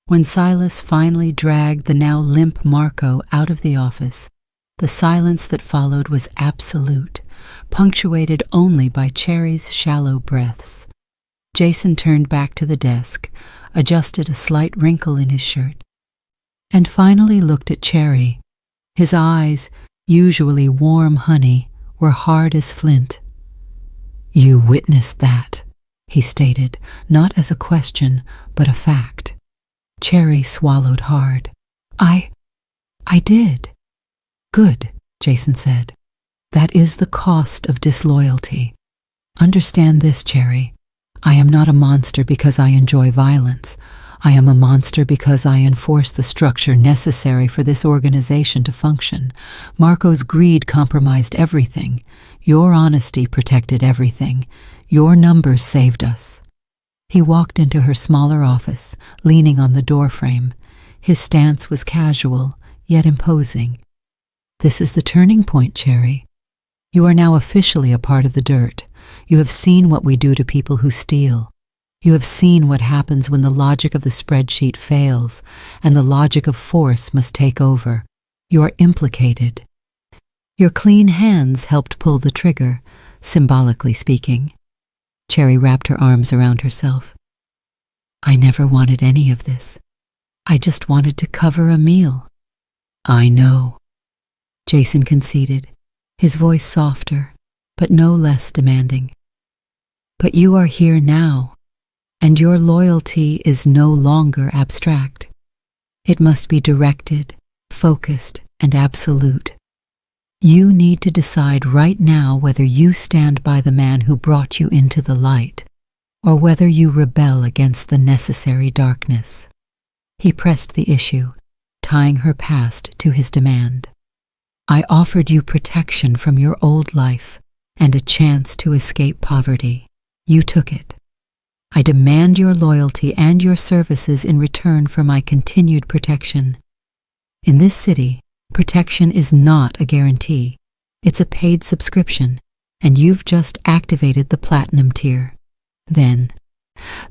When Silas finally dragged the now limp Marco out of the office, the silence that followed was absolute, punctuated only by Cherry's shallow breaths. Jason turned back to the desk, adjusted a slight wrinkle in his shirt, and finally looked at Cherry. His eyes, usually warm honey, were hard as flint. "You witnessed that," he stated, not as a question, but a fact. Cherry swallowed hard. I did." "Good," Jason said. "That is the cost of disloyalty. Understand this, Cherry. I am not a monster because I enjoy violence. I am a monster because I enforce the structure necessary for this organization to function. Marco's greed compromised everything. Your honesty protected everything. Your numbers saved us." He walked into her smaller office, leaning on the doorframe. His stance was casual, yet imposing. "This is the turning point, Cherry. You are now officially a part of the dirt. You have seen what we do to people who steal. You have seen what happens when the logic of the spreadsheet fails, and the logic of force must take over. You are implicated. Your clean hands helped pull the trigger, symbolically speaking." Cherry wrapped her arms around herself. "I never wanted any of this. I just wanted to cover a meal." "I know," Jason conceded, his voice softer, but no less demanding. "But you are here now, and your loyalty is no longer abstract. It must be directed, focused, and absolute. You need to decide right now whether you stand by the man who brought you into the light, or whether you rebel against the necessary darkness." He pressed the issue, tying her past to his demand. "I offered you protection from your old life and a chance to escape poverty. You took it. I demand your loyalty and your services in return for my continued protection. In this city, protection is not a guarantee. It's a paid subscription, and you've just activated the platinum tier." Then,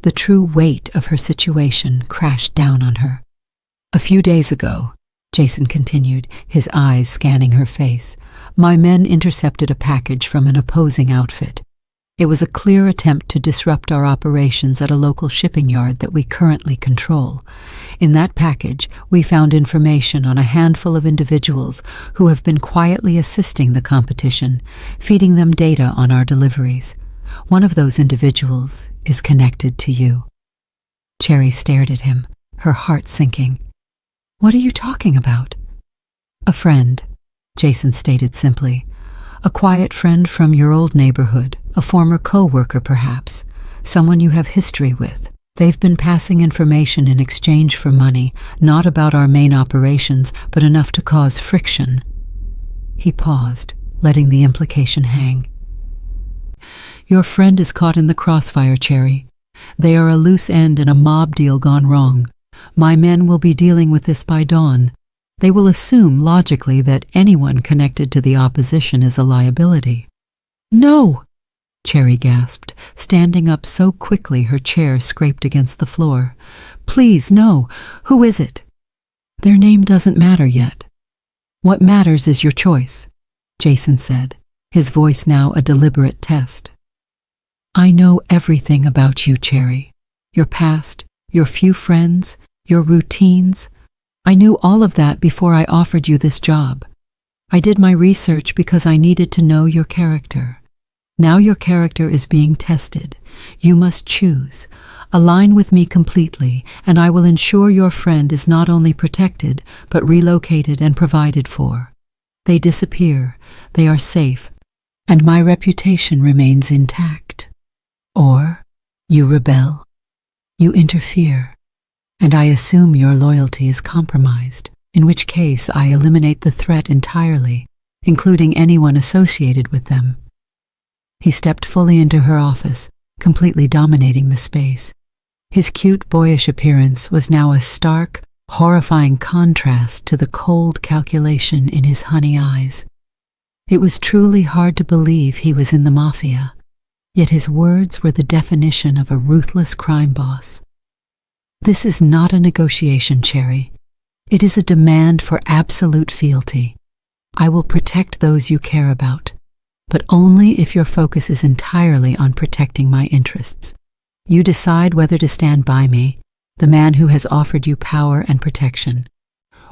the true weight of her situation crashed down on her. "A few days ago," Jason continued, his eyes scanning her face, "my men intercepted a package from an opposing outfit. It was a clear attempt to disrupt our operations at a local shipping yard that we currently control. In that package, we found information on a handful of individuals who have been quietly assisting the competition, feeding them data on our deliveries. One of those individuals is connected to you." Cherry stared at him, her heart sinking. "What are you talking about?" "A friend," Jason stated simply. "A quiet friend from your old neighborhood, a former co-worker perhaps, someone you have history with. They've been passing information in exchange for money, not about our main operations, but enough to cause friction." He paused, letting the implication hang. "Your friend is caught in the crossfire, Cherry. They are a loose end in a mob deal gone wrong. My men will be dealing with this by dawn. They will assume, logically, that anyone connected to the opposition is a liability." "No!" Cherry gasped, standing up so quickly her chair scraped against the floor. "Please, no! Who is it?" "Their name doesn't matter yet. What matters is your choice," Jason said, his voice now a deliberate test. "I know everything about you, Cherry. Your past, your few friends, your routines. I knew all of that before I offered you this job. I did my research because I needed to know your character. Now your character is being tested. You must choose. Align with me completely, and I will ensure your friend is not only protected, but relocated and provided for. They disappear, they are safe, and my reputation remains intact. Or you rebel, you interfere, And I assume your loyalty is compromised, in which case I eliminate the threat entirely, including anyone associated with them. He stepped fully into her office, completely dominating the space. His cute, boyish appearance was now a stark, horrifying contrast to the cold calculation in his honey eyes. It was truly hard to believe he was in the Mafia, yet his words were the definition of a ruthless crime boss. This is not a negotiation, Cherry. It is a demand for absolute fealty. I will protect those you care about, but only if your focus is entirely on protecting my interests. You decide whether to stand by me, the man who has offered you power and protection,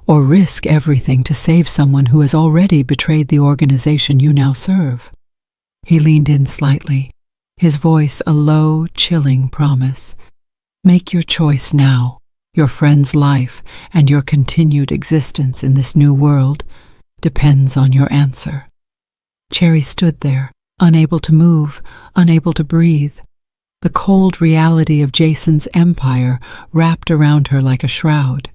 or risk everything to save someone who has already betrayed the organization you now serve. He leaned in slightly, his voice a low, chilling promise. Make your choice now. Your friend's life and your continued existence in this new world depends on your answer. Cherry stood there, unable to move, unable to breathe. The cold reality of Jason's empire wrapped around her like a shroud.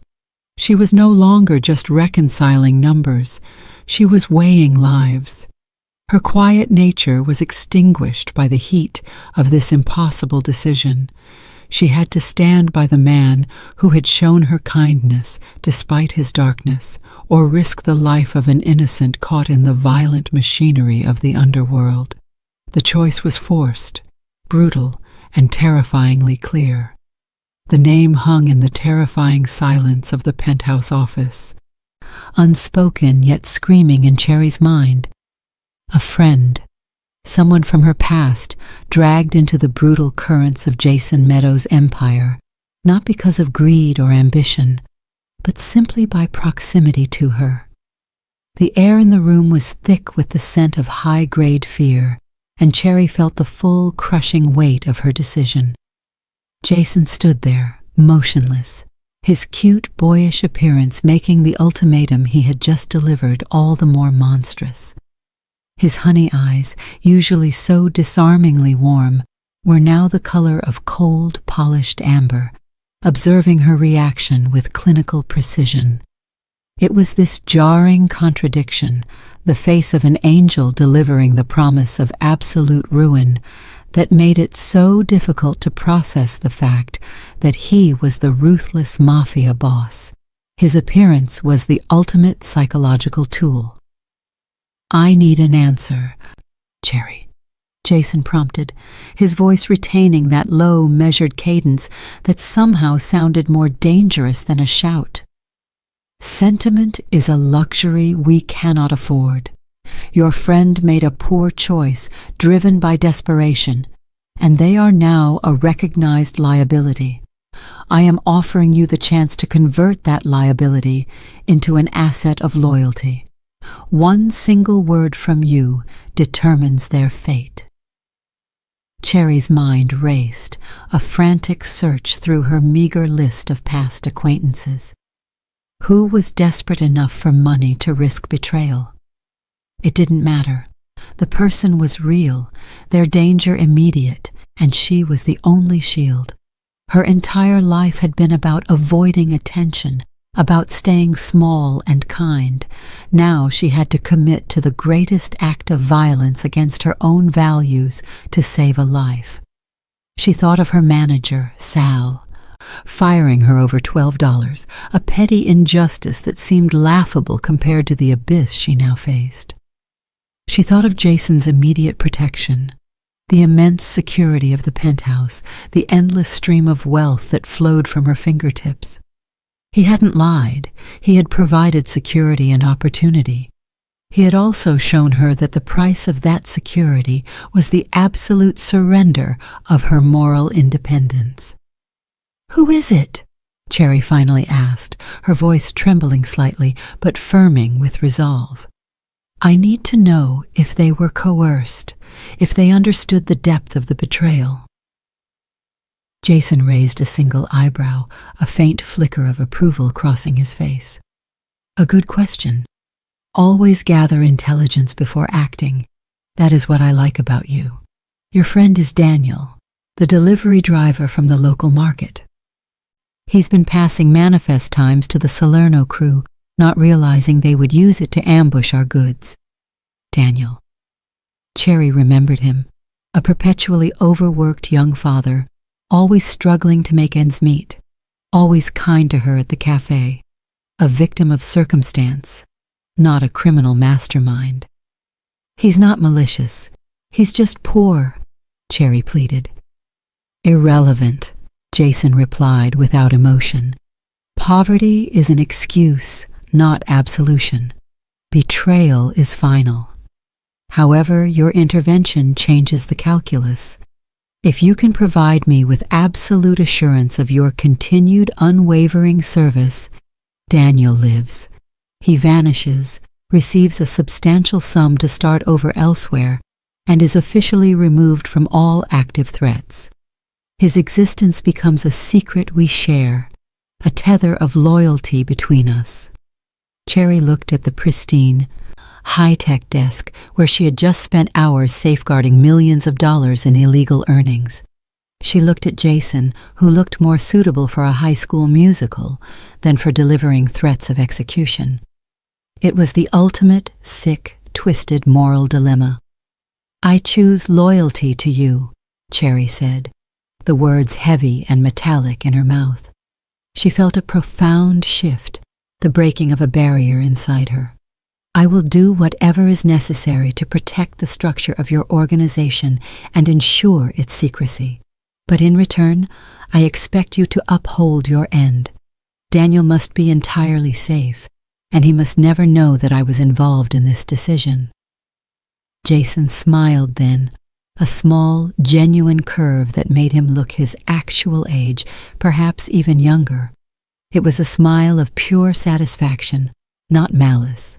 She was no longer just reconciling numbers. She was weighing lives. Her quiet nature was extinguished by the heat of this impossible decision. She had to stand by the man who had shown her kindness despite his darkness, or risk the life of an innocent caught in the violent machinery of the underworld. The choice was forced, brutal, and terrifyingly clear. The name hung in the terrifying silence of the penthouse office, unspoken yet screaming in Cherry's mind. A friend. Someone from her past, dragged into the brutal currents of Jason Meadows' empire, not because of greed or ambition, but simply by proximity to her. The air in the room was thick with the scent of high-grade fear, and Cherry felt the full, crushing weight of her decision. Jason stood there, motionless, his cute, boyish appearance making the ultimatum he had just delivered all the more monstrous. His honey eyes, usually so disarmingly warm, were now the color of cold, polished amber, observing her reaction with clinical precision. It was this jarring contradiction, the face of an angel delivering the promise of absolute ruin, that made it so difficult to process the fact that he was the ruthless mafia boss. His appearance was the ultimate psychological tool. I need an answer, Cherry, Jason prompted, his voice retaining that low, measured cadence that somehow sounded more dangerous than a shout. Sentiment is a luxury we cannot afford. Your friend made a poor choice, driven by desperation, and they are now a recognized liability. I am offering you the chance to convert that liability into an asset of loyalty. One single word from you determines their fate. Cherry's mind raced, a frantic search through her meager list of past acquaintances. Who was desperate enough for money to risk betrayal? It didn't matter. The person was real, their danger immediate, and she was the only shield. Her entire life had been about avoiding attention, about staying small and kind. Now she had to commit to the greatest act of violence against her own values to save a life. She thought of her manager, Sal, firing her over $12, a petty injustice that seemed laughable compared to the abyss she now faced. She thought of Jason's immediate protection, the immense security of the penthouse, the endless stream of wealth that flowed from her fingertips. He hadn't lied. He had provided security and opportunity. He had also shown her that the price of that security was the absolute surrender of her moral independence. "Who is it?" Cherry finally asked, her voice trembling slightly, but firming with resolve. "I need to know if they were coerced, if they understood the depth of the betrayal." Jason raised a single eyebrow, a faint flicker of approval crossing his face. "A good question. Always gather intelligence before acting. That is what I like about you. Your friend is Daniel, the delivery driver from the local market." He's been passing manifest times to the Salerno crew, not realizing they would use it to ambush our goods. Daniel. Cherry remembered him, a perpetually overworked young father, always struggling to make ends meet, always kind to her at the cafe, a victim of circumstance, not a criminal mastermind. He's not malicious. He's just poor, Cherry pleaded. Irrelevant, Jason replied without emotion. Poverty is an excuse, not absolution. Betrayal is final. However, your intervention changes the calculus. If you can provide me with absolute assurance of your continued unwavering service, Daniel lives. He vanishes, receives a substantial sum to start over elsewhere, and is officially removed from all active threats. His existence becomes a secret we share, a tether of loyalty between us. Cherry looked at the pristine, high-tech desk where she had just spent hours safeguarding millions of dollars in illegal earnings. She looked at Jason, who looked more suitable for a high school musical than for delivering threats of execution. It was the ultimate, sick, twisted moral dilemma. I choose loyalty to you, Cherry said, the words heavy and metallic in her mouth. She felt a profound shift, the breaking of a barrier inside her. I will do whatever is necessary to protect the structure of your organization and ensure its secrecy. But in return, I expect you to uphold your end. Daniel must be entirely safe, and he must never know that I was involved in this decision. Jason smiled then, a small, genuine curve that made him look his actual age, perhaps even younger. It was a smile of pure satisfaction, not malice.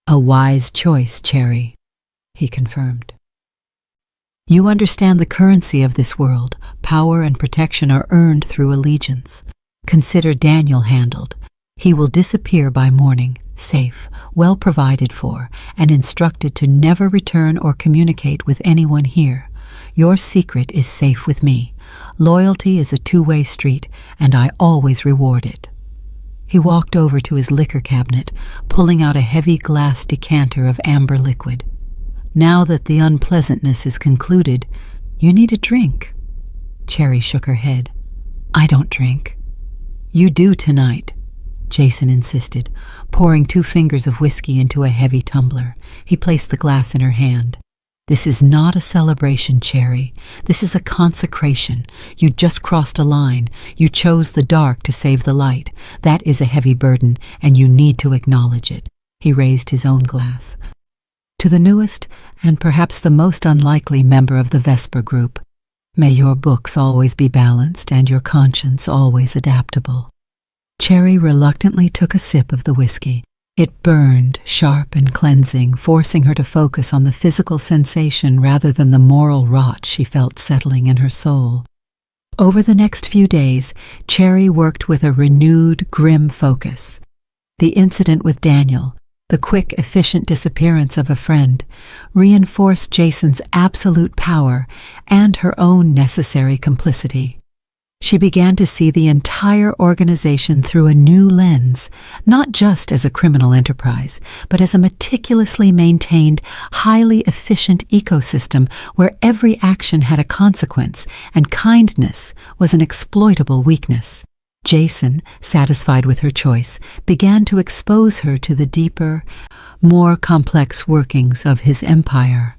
A wise choice, Cherry, he confirmed. You understand the currency of this world. Power and protection are earned through allegiance. Consider Daniel handled. He will disappear by morning, safe, well provided for, and instructed to never return or communicate with anyone here. Your secret is safe with me. Loyalty is a two-way street, and I always reward it. He walked over to his liquor cabinet, pulling out a heavy glass decanter of amber liquid. Now that the unpleasantness is concluded, you need a drink. Cherry shook her head. I don't drink. You do tonight, Jason insisted, pouring 2 fingers of whiskey into a heavy tumbler. He placed the glass in her hand. This is not a celebration, Cherry. This is a consecration. You just crossed a line. You chose the dark to save the light. That is a heavy burden, and you need to acknowledge it. He raised his own glass. To the newest, and perhaps the most unlikely member of the Vesper group, may your books always be balanced and your conscience always adaptable. Cherry reluctantly took a sip of the whiskey. It burned, sharp and cleansing, forcing her to focus on the physical sensation rather than the moral rot she felt settling in her soul. Over the next few days, Cherry worked with a renewed, grim focus. The incident with Daniel, the quick, efficient disappearance of a friend, reinforced Jason's absolute power and her own necessary complicity. She began to see the entire organization through a new lens, not just as a criminal enterprise, but as a meticulously maintained, highly efficient ecosystem where every action had a consequence and kindness was an exploitable weakness. Jason, satisfied with her choice, began to expose her to the deeper, more complex workings of his empire.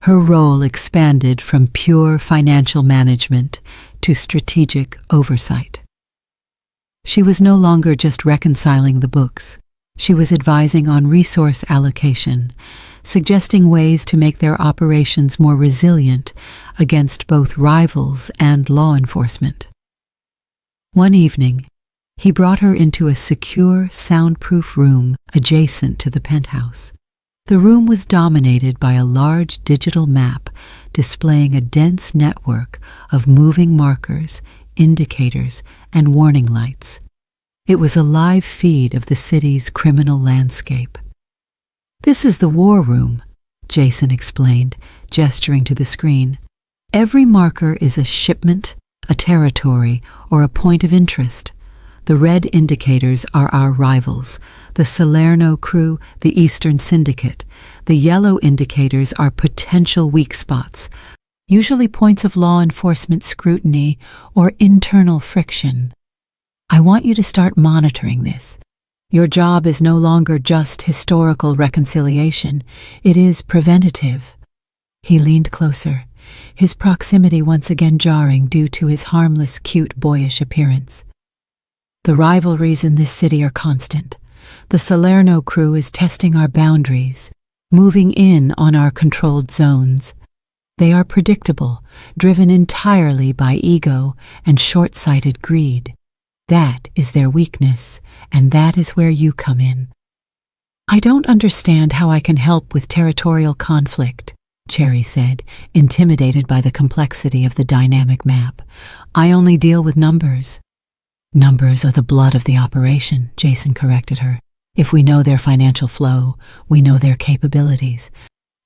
Her role expanded from pure financial management to strategic oversight. She was no longer just reconciling the books. She was advising on resource allocation, suggesting ways to make their operations more resilient against both rivals and law enforcement. One evening, he brought her into a secure, soundproof room adjacent to the penthouse. The room was dominated by a large digital map displaying a dense network of moving markers, indicators, and warning lights. It was a live feed of the city's criminal landscape. This is the war room, Jason explained, gesturing to the screen. Every marker is a shipment, a territory, or a point of interest. The red indicators are our rivals, the Salerno crew, the Eastern Syndicate. The yellow indicators are potential weak spots, usually points of law enforcement scrutiny or internal friction. I want you to start monitoring this. Your job is no longer just historical reconciliation, it is preventative. He leaned closer, his proximity once again jarring due to his harmless, cute, boyish appearance. The rivalries in this city are constant. The Salerno crew is testing our boundaries, moving in on our controlled zones. They are predictable, driven entirely by ego and short-sighted greed. That is their weakness, and that is where you come in. I don't understand how I can help with territorial conflict, Cherry said, intimidated by the complexity of the dynamic map. I only deal with numbers. Numbers are the blood of the operation, Jason corrected her. If we know their financial flow, we know their capabilities.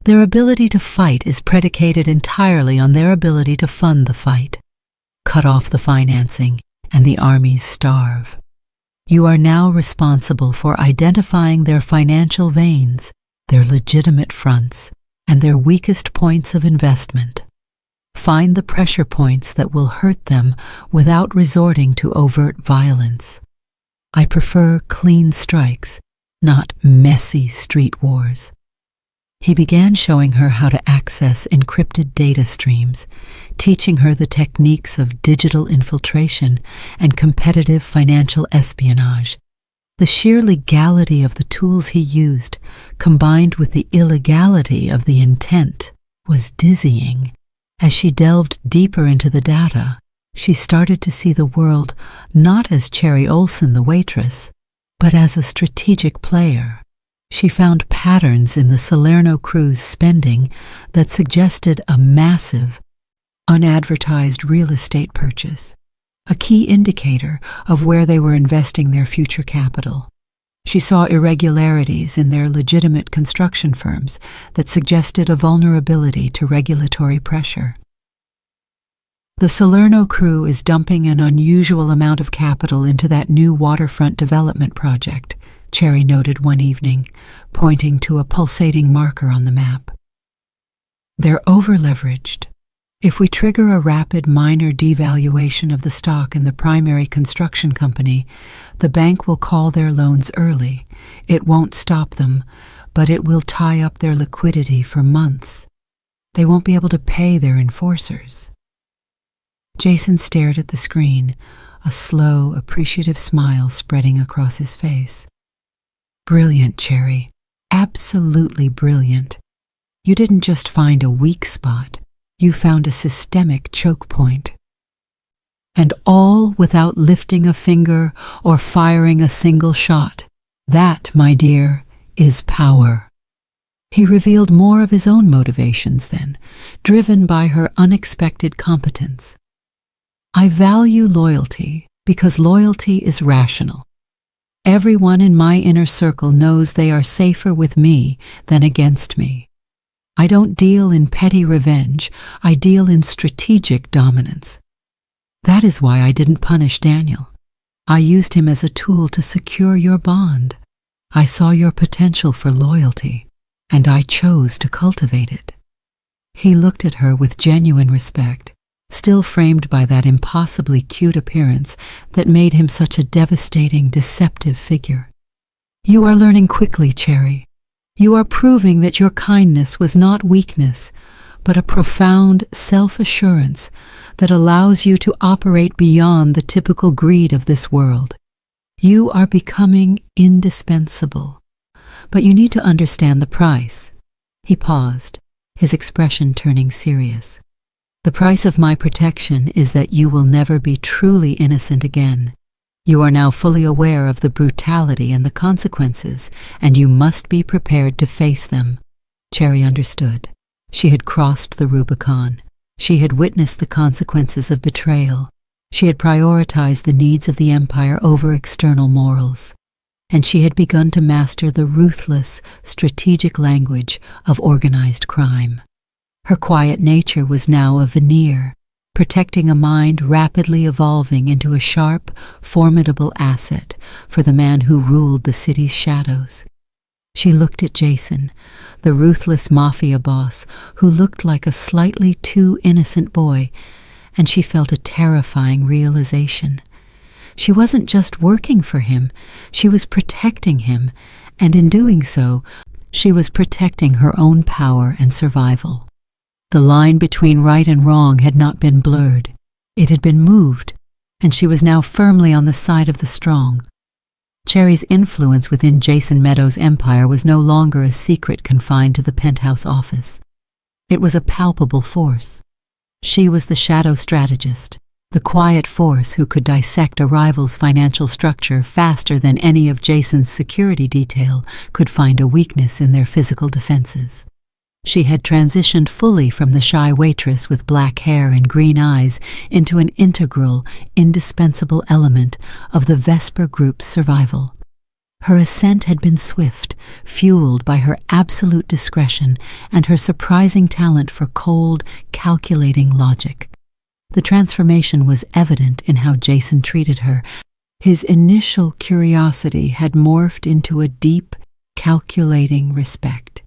Their ability to fight is predicated entirely on their ability to fund the fight. Cut off the financing, and the armies starve. You are now responsible for identifying their financial veins, their legitimate fronts, and their weakest points of investment. Find the pressure points that will hurt them without resorting to overt violence. I prefer clean strikes, not messy street wars. He began showing her how to access encrypted data streams, teaching her the techniques of digital infiltration and competitive financial espionage. The sheer legality of the tools he used, combined with the illegality of the intent, was dizzying. As she delved deeper into the data, she started to see the world not as Cherry Olsen, the waitress, but as a strategic player. She found patterns in the Salerno crew's spending that suggested a massive, unadvertised real estate purchase, a key indicator of where they were investing their future capital. She saw irregularities in their legitimate construction firms that suggested a vulnerability to regulatory pressure. The Salerno crew is dumping an unusual amount of capital into that new waterfront development project, Cherry noted one evening, pointing to a pulsating marker on the map. They're over-leveraged. If we trigger a rapid minor devaluation of the stock in the primary construction company, the bank will call their loans early. It won't stop them, but it will tie up their liquidity for months. They won't be able to pay their enforcers. Jason stared at the screen, a slow, appreciative smile spreading across his face. Brilliant, Cherry. Absolutely brilliant. You didn't just find a weak spot. You found a systemic choke point. And all without lifting a finger or firing a single shot. That, my dear, is power. He revealed more of his own motivations then, driven by her unexpected competence. I value loyalty because loyalty is rational. Everyone in my inner circle knows they are safer with me than against me. I don't deal in petty revenge, I deal in strategic dominance. That is why I didn't punish Daniel. I used him as a tool to secure your bond. I saw your potential for loyalty, and I chose to cultivate it. He looked at her with genuine respect, still framed by that impossibly cute appearance that made him such a devastating, deceptive figure. You are learning quickly, Cherry. You are proving that your kindness was not weakness, but a profound self-assurance that allows you to operate beyond the typical greed of this world. You are becoming indispensable, but you need to understand the price. He paused, his expression turning serious. The price of my protection is that you will never be truly innocent again. You are now fully aware of the brutality and the consequences, and you must be prepared to face them. Cherry understood. She had crossed the Rubicon. She had witnessed the consequences of betrayal. She had prioritized the needs of the empire over external morals. And she had begun to master the ruthless, strategic language of organized crime. Her quiet nature was now a veneer, protecting a mind rapidly evolving into a sharp, formidable asset for the man who ruled the city's shadows. She looked at Jason, the ruthless mafia boss who looked like a slightly too innocent boy, and she felt a terrifying realization. She wasn't just working for him, she was protecting him, and in doing so, she was protecting her own power and survival. The line between right and wrong had not been blurred. It had been moved, and she was now firmly on the side of the strong. Cherry's influence within Jason Meadows' empire was no longer a secret confined to the penthouse office. It was a palpable force. She was the shadow strategist, the quiet force who could dissect a rival's financial structure faster than any of Jason's security detail could find a weakness in their physical defenses. She had transitioned fully from the shy waitress with black hair and green eyes into an integral, indispensable element of the Vesper Group's survival. Her ascent had been swift, fueled by her absolute discretion and her surprising talent for cold, calculating logic. The transformation was evident in how Jason treated her. His initial curiosity had morphed into a deep, calculating respect.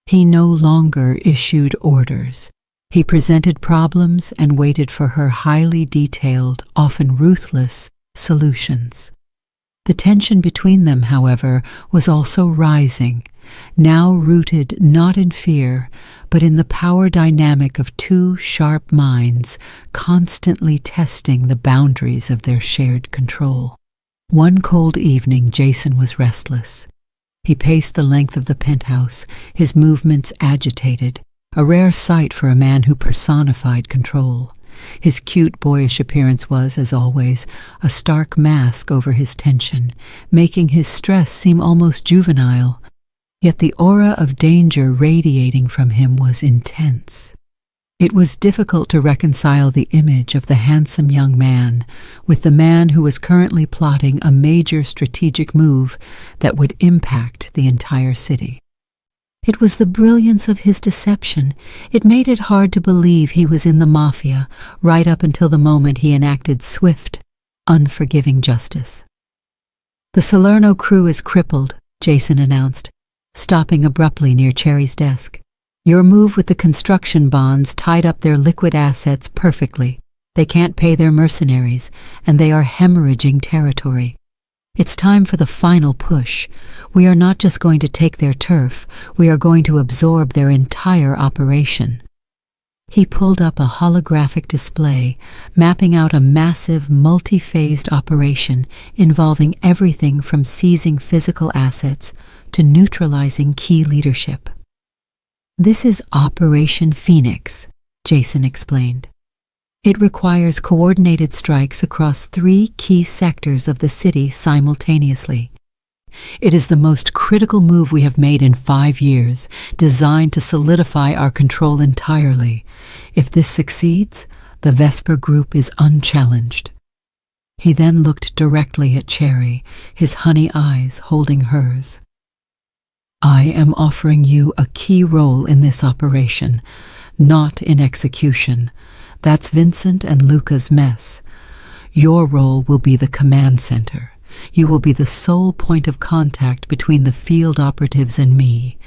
He no longer issued orders. He presented problems and waited for her highly detailed, often ruthless, solutions. The tension between them, however, was also rising, now rooted not in fear, but in the power dynamic of two sharp minds constantly testing the boundaries of their shared control. One cold evening, Jason was restless. He paced the length of the penthouse, his movements agitated, a rare sight for a man who personified control. His cute, boyish appearance was, as always, a stark mask over his tension, making his stress seem almost juvenile. Yet the aura of danger radiating from him was intense. It was difficult to reconcile the image of the handsome young man with the man who was currently plotting a major strategic move that would impact the entire city. It was the brilliance of his deception. It made it hard to believe he was in the mafia, right up until the moment he enacted swift, unforgiving justice. "The Salerno crew is crippled," Jason announced, stopping abruptly near Cherry's desk. "Your move with the construction bonds tied up their liquid assets perfectly. They can't pay their mercenaries, and they are hemorrhaging territory. It's time for the final push. We are not just going to take their turf, we are going to absorb their entire operation." He pulled up a holographic display, mapping out a massive, multi-phased operation involving everything from seizing physical assets to neutralizing key leadership. "This is Operation Phoenix," Jason explained. "It requires coordinated strikes across 3 key sectors of the city simultaneously. It is the most critical move we have made in 5 years, designed to solidify our control entirely. If this succeeds, the Vesper Group is unchallenged." He then looked directly at Cherry, his honey eyes holding hers. "I am offering you a key role in this operation, not in execution. That's Vincent and Luca's mess. Your role will be the command center. You will be the sole point of contact between the field operatives and me.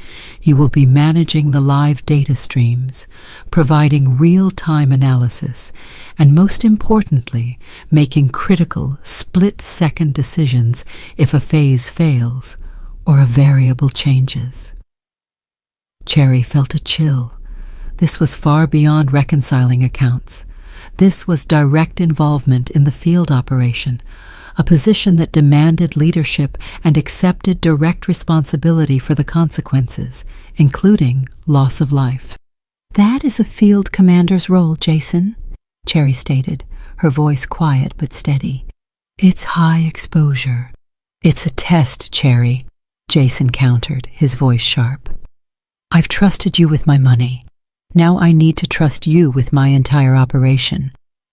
You will be managing the live data streams, providing real-time analysis, and most importantly, making critical, split-second decisions if a phase fails or a variable changes." Cherry felt a chill. This was far beyond reconciling accounts. This was direct involvement in the field operation, a position that demanded leadership and accepted direct responsibility for the consequences, including loss of life. "That is a field commander's role, Jason," Cherry stated, her voice quiet but steady. "It's high exposure." "It's a test, Cherry," Jason countered, his voice sharp. "I've trusted you with my money. Now I need to trust you with my entire operation.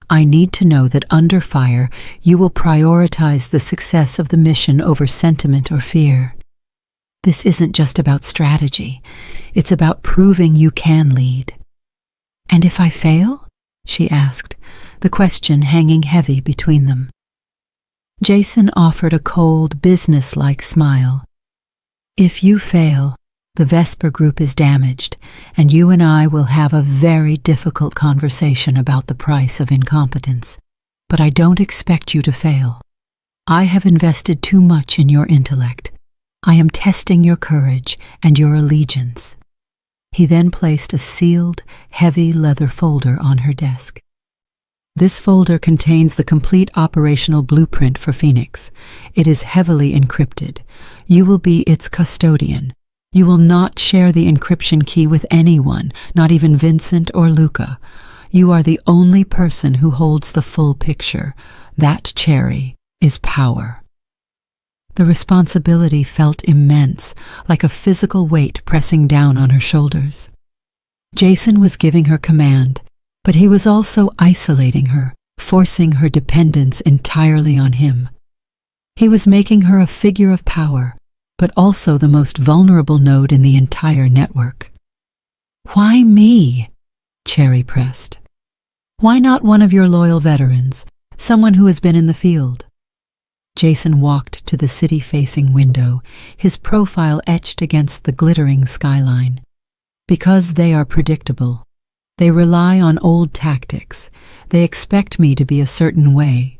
I need to know that under fire, you will prioritize the success of the mission over sentiment or fear. This isn't just about strategy. It's about proving you can lead." "And if I fail?" she asked, the question hanging heavy between them. Jason offered a cold, business-like smile. If you fail, the Vesper Group is damaged, and you and I will have a very difficult conversation about the price of incompetence. But I don't expect you to fail. I have invested too much in your intellect. I am testing your courage and your allegiance. He then placed a sealed, heavy leather folder on her desk. This folder contains the complete operational blueprint for Phoenix. It is heavily encrypted. You will be its custodian. You will not share the encryption key with anyone, not even Vincent or Luca. You are the only person who holds the full picture. That cherry is power. The responsibility felt immense, like a physical weight pressing down on her shoulders. Jason was giving her command, but he was also isolating her, forcing her dependence entirely on him. He was making her a figure of power, but also the most vulnerable node in the entire network. "Why me?" Cherry pressed. "Why not one of your loyal veterans, someone who has been in the field?" Jason walked to the city-facing window, his profile etched against the glittering skyline. "Because they are predictable. They rely on old tactics. They expect me to be a certain way,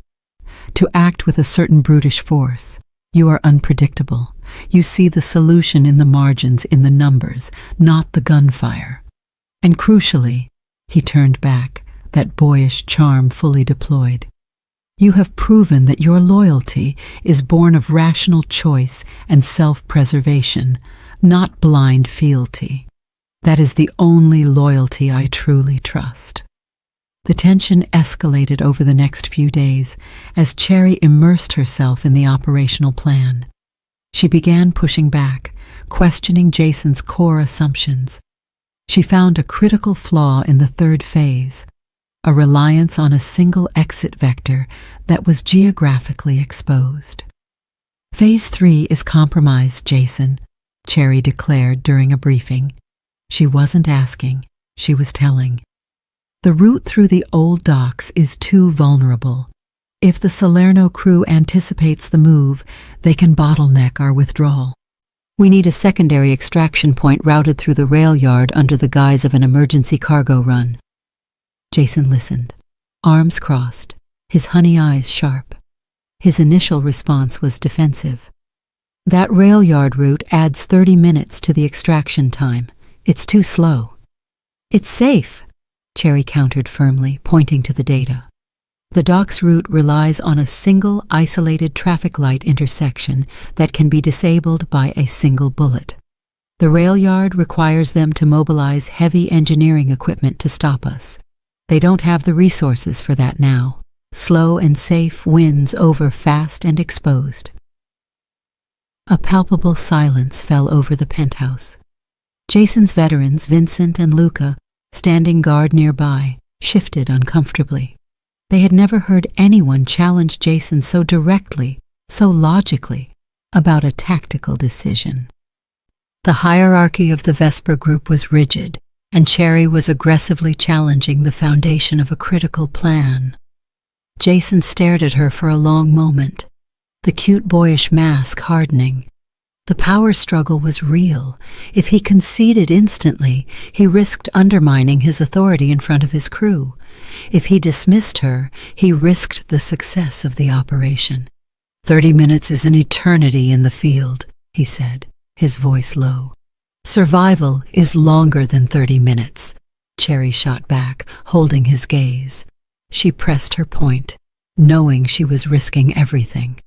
to act with a certain brutish force. You are unpredictable. You see the solution in the margins, in the numbers, not the gunfire. And crucially," he turned back, that boyish charm fully deployed, "you have proven that your loyalty is born of rational choice and self-preservation, not blind fealty. That is the only loyalty I truly trust." The tension escalated over the next few days as Cherry immersed herself in the operational plan. She began pushing back, questioning Jason's core assumptions. She found a critical flaw in the third phase, a reliance on a single exit vector that was geographically exposed. "Phase 3 is compromised, Jason," Cherry declared during a briefing. She wasn't asking, she was telling. "The route through the old docks is too vulnerable. If the Salerno crew anticipates the move, they can bottleneck our withdrawal. We need a secondary extraction point routed through the rail yard under the guise of an emergency cargo run." Jason listened, arms crossed, his honey eyes sharp. His initial response was defensive. "That rail yard route adds 30 minutes to the extraction time. It's too slow." "It's safe," Cherry countered firmly, pointing to the data. "The docks route relies on a single isolated traffic light intersection that can be disabled by a single bullet. The rail yard requires them to mobilize heavy engineering equipment to stop us. They don't have the resources for that now. Slow and safe wins over fast and exposed." A palpable silence fell over the penthouse. Jason's veterans, Vincent and Luca, standing guard nearby, shifted uncomfortably. They had never heard anyone challenge Jason so directly, so logically, about a tactical decision. The hierarchy of the Vesper Group was rigid, and Cherry was aggressively challenging the foundation of a critical plan. Jason stared at her for a long moment, the cute boyish mask hardening. The power struggle was real. If he conceded instantly, he risked undermining his authority in front of his crew. If he dismissed her, he risked the success of the operation. 30 minutes is an eternity in the field," he said, his voice low. "Survival is longer than 30 minutes, Cherry shot back, holding his gaze. She pressed her point, knowing she was risking everything.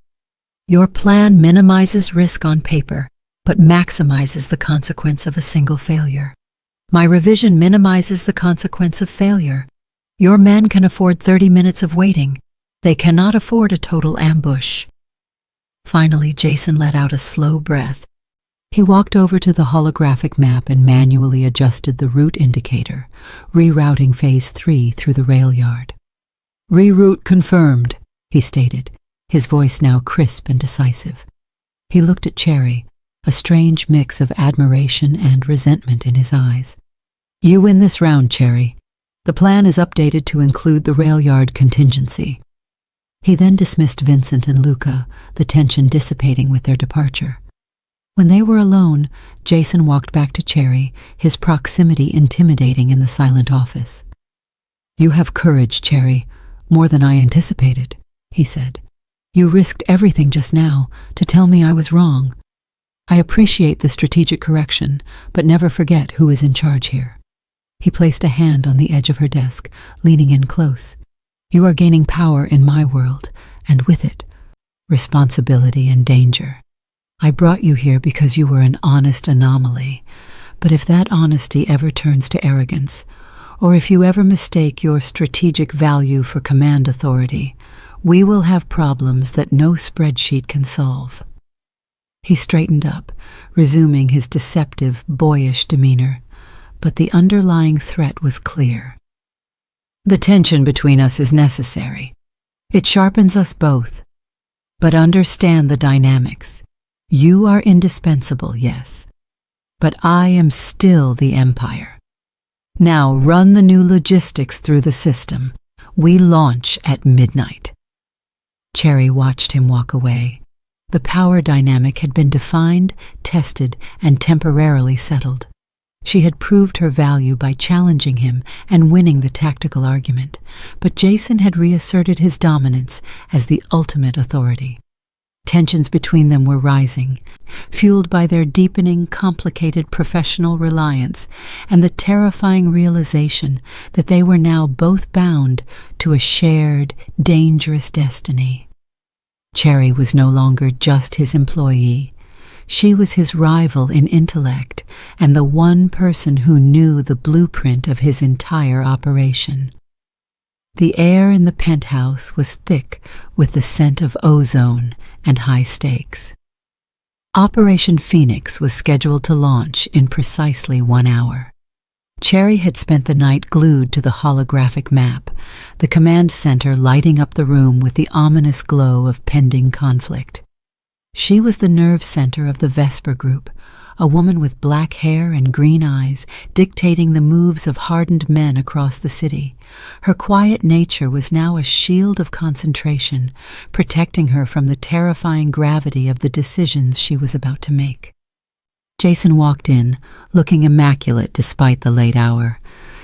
"Your plan minimizes risk on paper, but maximizes the consequence of a single failure. My revision minimizes the consequence of failure. Your men can afford 30 minutes of waiting. They cannot afford a total ambush." Finally, Jason let out a slow breath. He walked over to the holographic map and manually adjusted the route indicator, rerouting Phase 3 through the rail yard. "Reroute confirmed," he stated, his voice now crisp and decisive. He looked at Cherry, a strange mix of admiration and resentment in his eyes. "You win this round, Cherry. The plan is updated to include the rail yard contingency. He then dismissed Vincent and Luca, the tension dissipating with their departure. When they were alone, Jason walked back to Cherry, his proximity intimidating in the silent office. "You have courage, Cherry, more than I anticipated," he said. "You risked everything just now to tell me I was wrong. I appreciate the strategic correction, but never forget who is in charge here." He placed a hand on the edge of her desk, leaning in close. "You are gaining power in my world, and with it, responsibility and danger. I brought you here because you were an honest anomaly, but if that honesty ever turns to arrogance, or if you ever mistake your strategic value for command authority, we will have problems that no spreadsheet can solve." He straightened up, resuming his deceptive, boyish demeanor, but the underlying threat was clear. "The tension between us is necessary. It sharpens us both. But understand the dynamics. You are indispensable, yes, but I am still the Empire. Now run the new logistics through the system. We launch at midnight." Cherry watched him walk away. The power dynamic had been defined, tested, and temporarily settled. She had proved her value by challenging him and winning the tactical argument, but Jason had reasserted his dominance as the ultimate authority. Tensions between them were rising, fueled by their deepening, complicated professional reliance and the terrifying realization that they were now both bound to a shared, dangerous destiny. Cherry was no longer just his employee. She was his rival in intellect and the one person who knew the blueprint of his entire operation. The air in the penthouse was thick with the scent of ozone and high stakes. Operation Phoenix was scheduled to launch in precisely 1 hour. Cherry had spent the night glued to the holographic map, the command center lighting up the room with the ominous glow of pending conflict. She was the nerve center of the Vesper group, a woman with black hair and green eyes dictating the moves of hardened men across the city. Her quiet nature was now a shield of concentration, protecting her from the terrifying gravity of the decisions she was about to make. Jason walked in, looking immaculate despite the late hour.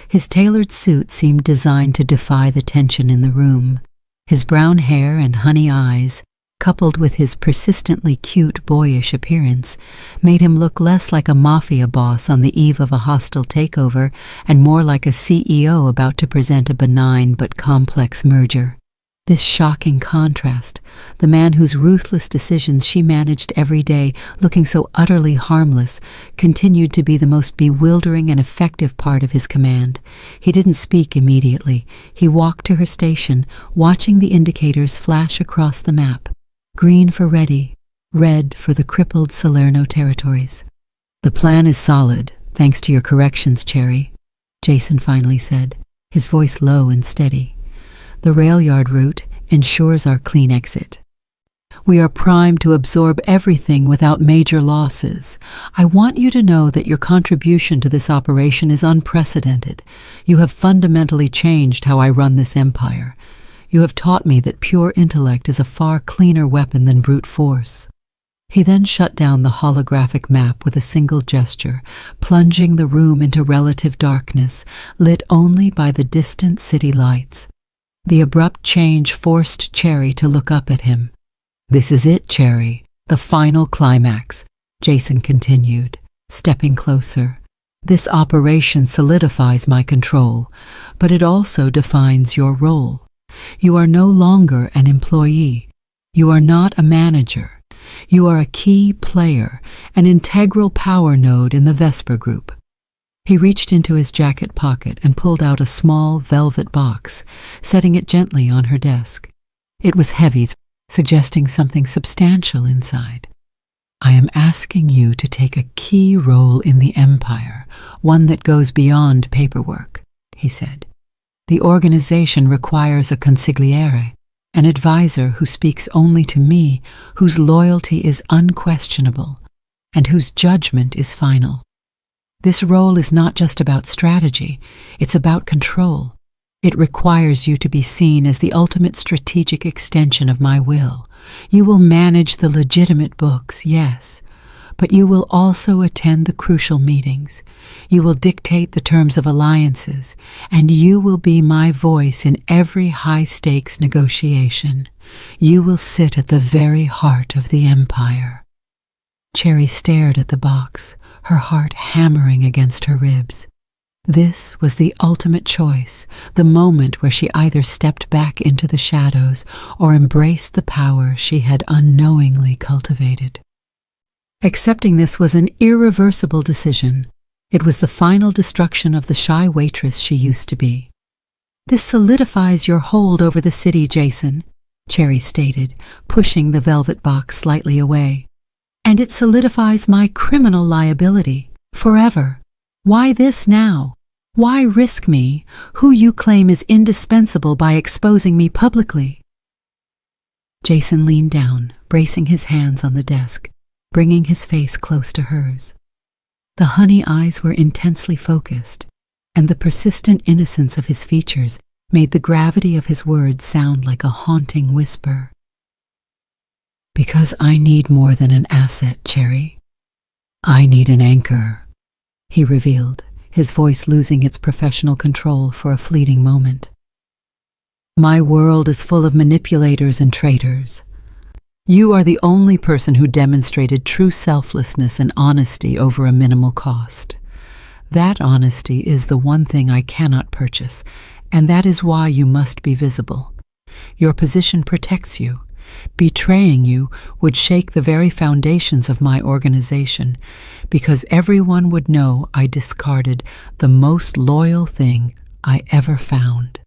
His tailored suit seemed designed to defy the tension in the room. His brown hair and honey eyes, coupled with his persistently cute, boyish appearance, made him look less like a mafia boss on the eve of a hostile takeover and more like a CEO about to present a benign but complex merger. This shocking contrast, the man whose ruthless decisions she managed every day, looking so utterly harmless, continued to be the most bewildering and effective part of his command. He didn't speak immediately. He walked to her station, watching the indicators flash across the map. Green for ready, red for the crippled Salerno territories. "The plan is solid, thanks to your corrections, Cherry," Jason finally said, his voice low and steady. "The rail yard route ensures our clean exit. We are primed to absorb everything without major losses. I want you to know that your contribution to this operation is unprecedented. You have fundamentally changed how I run this empire. You have taught me that pure intellect is a far cleaner weapon than brute force." He then shut down the holographic map with a single gesture, plunging the room into relative darkness, lit only by the distant city lights. The abrupt change forced Cherry to look up at him. "This is it, Cherry, the final climax," Jason continued, stepping closer. "This operation solidifies my control, but it also defines your role. You are no longer an employee. You are not a manager. You are a key player, an integral power node in the Vesper group." He reached into his jacket pocket and pulled out a small velvet box, setting it gently on her desk. It was heavy, suggesting something substantial inside. "I am asking you to take a key role in the Empire, one that goes beyond paperwork," he said. "The organization requires a consigliere, an advisor who speaks only to me, whose loyalty is unquestionable, and whose judgment is final. This role is not just about strategy, it's about control. It requires you to be seen as the ultimate strategic extension of my will. You will manage the legitimate books, yes, but you will also attend the crucial meetings. You will dictate the terms of alliances, and you will be my voice in every high-stakes negotiation. You will sit at the very heart of the empire. Cherry stared at the box, her heart hammering against her ribs. This was the ultimate choice, the moment where she either stepped back into the shadows or embraced the power she had unknowingly cultivated. Accepting this was an irreversible decision. It was the final destruction of the shy waitress she used to be. "This solidifies your hold over the city, Jason," Cherry stated, pushing the velvet box slightly away. "And it solidifies my criminal liability, forever. Why this now? Why risk me, who you claim is indispensable, by exposing me publicly?" Jason leaned down, bracing his hands on the desk, bringing his face close to hers. The honey eyes were intensely focused, and the persistent innocence of his features made the gravity of his words sound like a haunting whisper. "Because I need more than an asset, Cherry. I need an anchor," he revealed, his voice losing its professional control for a fleeting moment. "My world is full of manipulators and traitors. You are the only person who demonstrated true selflessness and honesty over a minimal cost. That honesty is the one thing I cannot purchase, and that is why you must be visible. Your position protects you. Betraying you would shake the very foundations of my organization, because everyone would know I discarded the most loyal thing I ever found."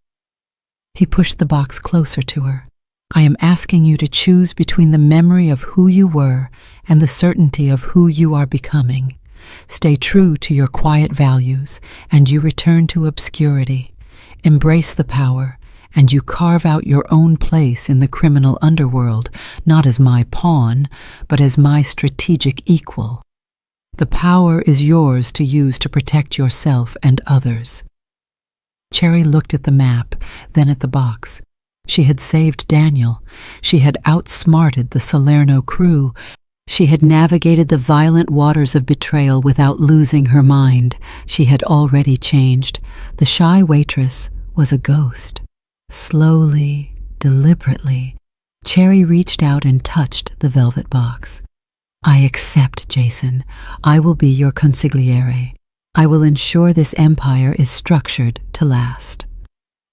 He pushed the box closer to her. "I am asking you to choose between the memory of who you were and the certainty of who you are becoming. Stay true to your quiet values, and you return to obscurity. Embrace the power, and you carve out your own place in the criminal underworld, not as my pawn, but as my strategic equal. The power is yours to use to protect yourself and others." Cherry looked at the map, then at the box. She had saved Daniel. She had outsmarted the Salerno crew. She had navigated the violent waters of betrayal without losing her mind. She had already changed. The shy waitress was a ghost. Slowly, deliberately, Cherry reached out and touched the velvet box. "I accept, Jason. I will be your consigliere. I will ensure this empire is structured to last."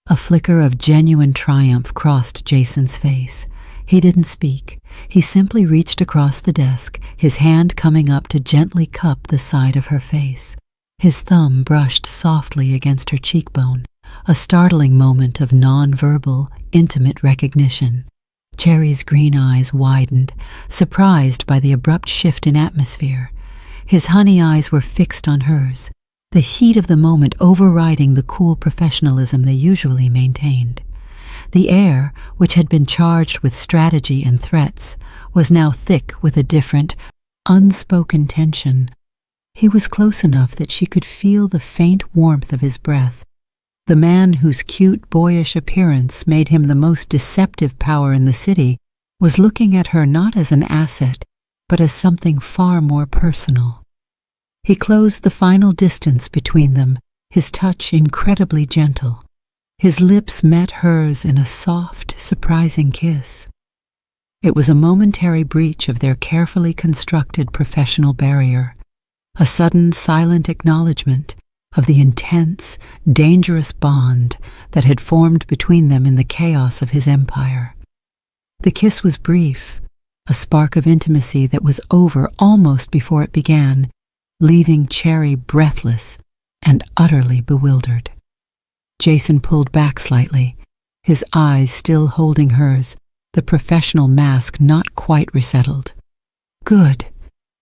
A flicker of genuine triumph crossed Jason's face. He didn't speak. He simply reached across the desk, his hand coming up to gently cup the side of her face. His thumb brushed softly against her cheekbone, a startling moment of non-verbal, intimate recognition. Cherry's green eyes widened, surprised by the abrupt shift in atmosphere. His honey eyes were fixed on hers, the heat of the moment overriding the cool professionalism they usually maintained. The air, which had been charged with strategy and threats, was now thick with a different, unspoken tension. He was close enough that she could feel the faint warmth of his breath. The man whose cute, boyish appearance made him the most deceptive power in the city was looking at her not as an asset, but as something far more personal. He closed the final distance between them, his touch incredibly gentle. His lips met hers in a soft, surprising kiss. It was a momentary breach of their carefully constructed professional barrier, a sudden silent acknowledgement of the intense, dangerous bond that had formed between them in the chaos of his empire. The kiss was brief, a spark of intimacy that was over almost before it began, leaving Cherry breathless and utterly bewildered. Jason pulled back slightly, his eyes still holding hers, the professional mask not quite resettled. "Good,"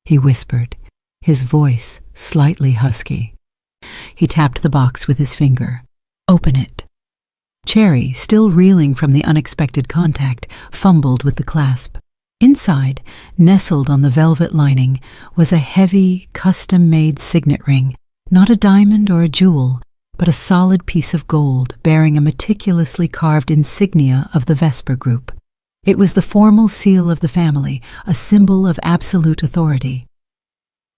he whispered, his voice slightly husky. He tapped the box with his finger. "Open it." Cherry, still reeling from the unexpected contact, fumbled with the clasp. Inside, nestled on the velvet lining, was a heavy, custom-made signet ring, Not a diamond or a jewel, but a solid piece of gold bearing a meticulously carved insignia of the Vesper Group. It was the formal seal of the family, a symbol of absolute authority.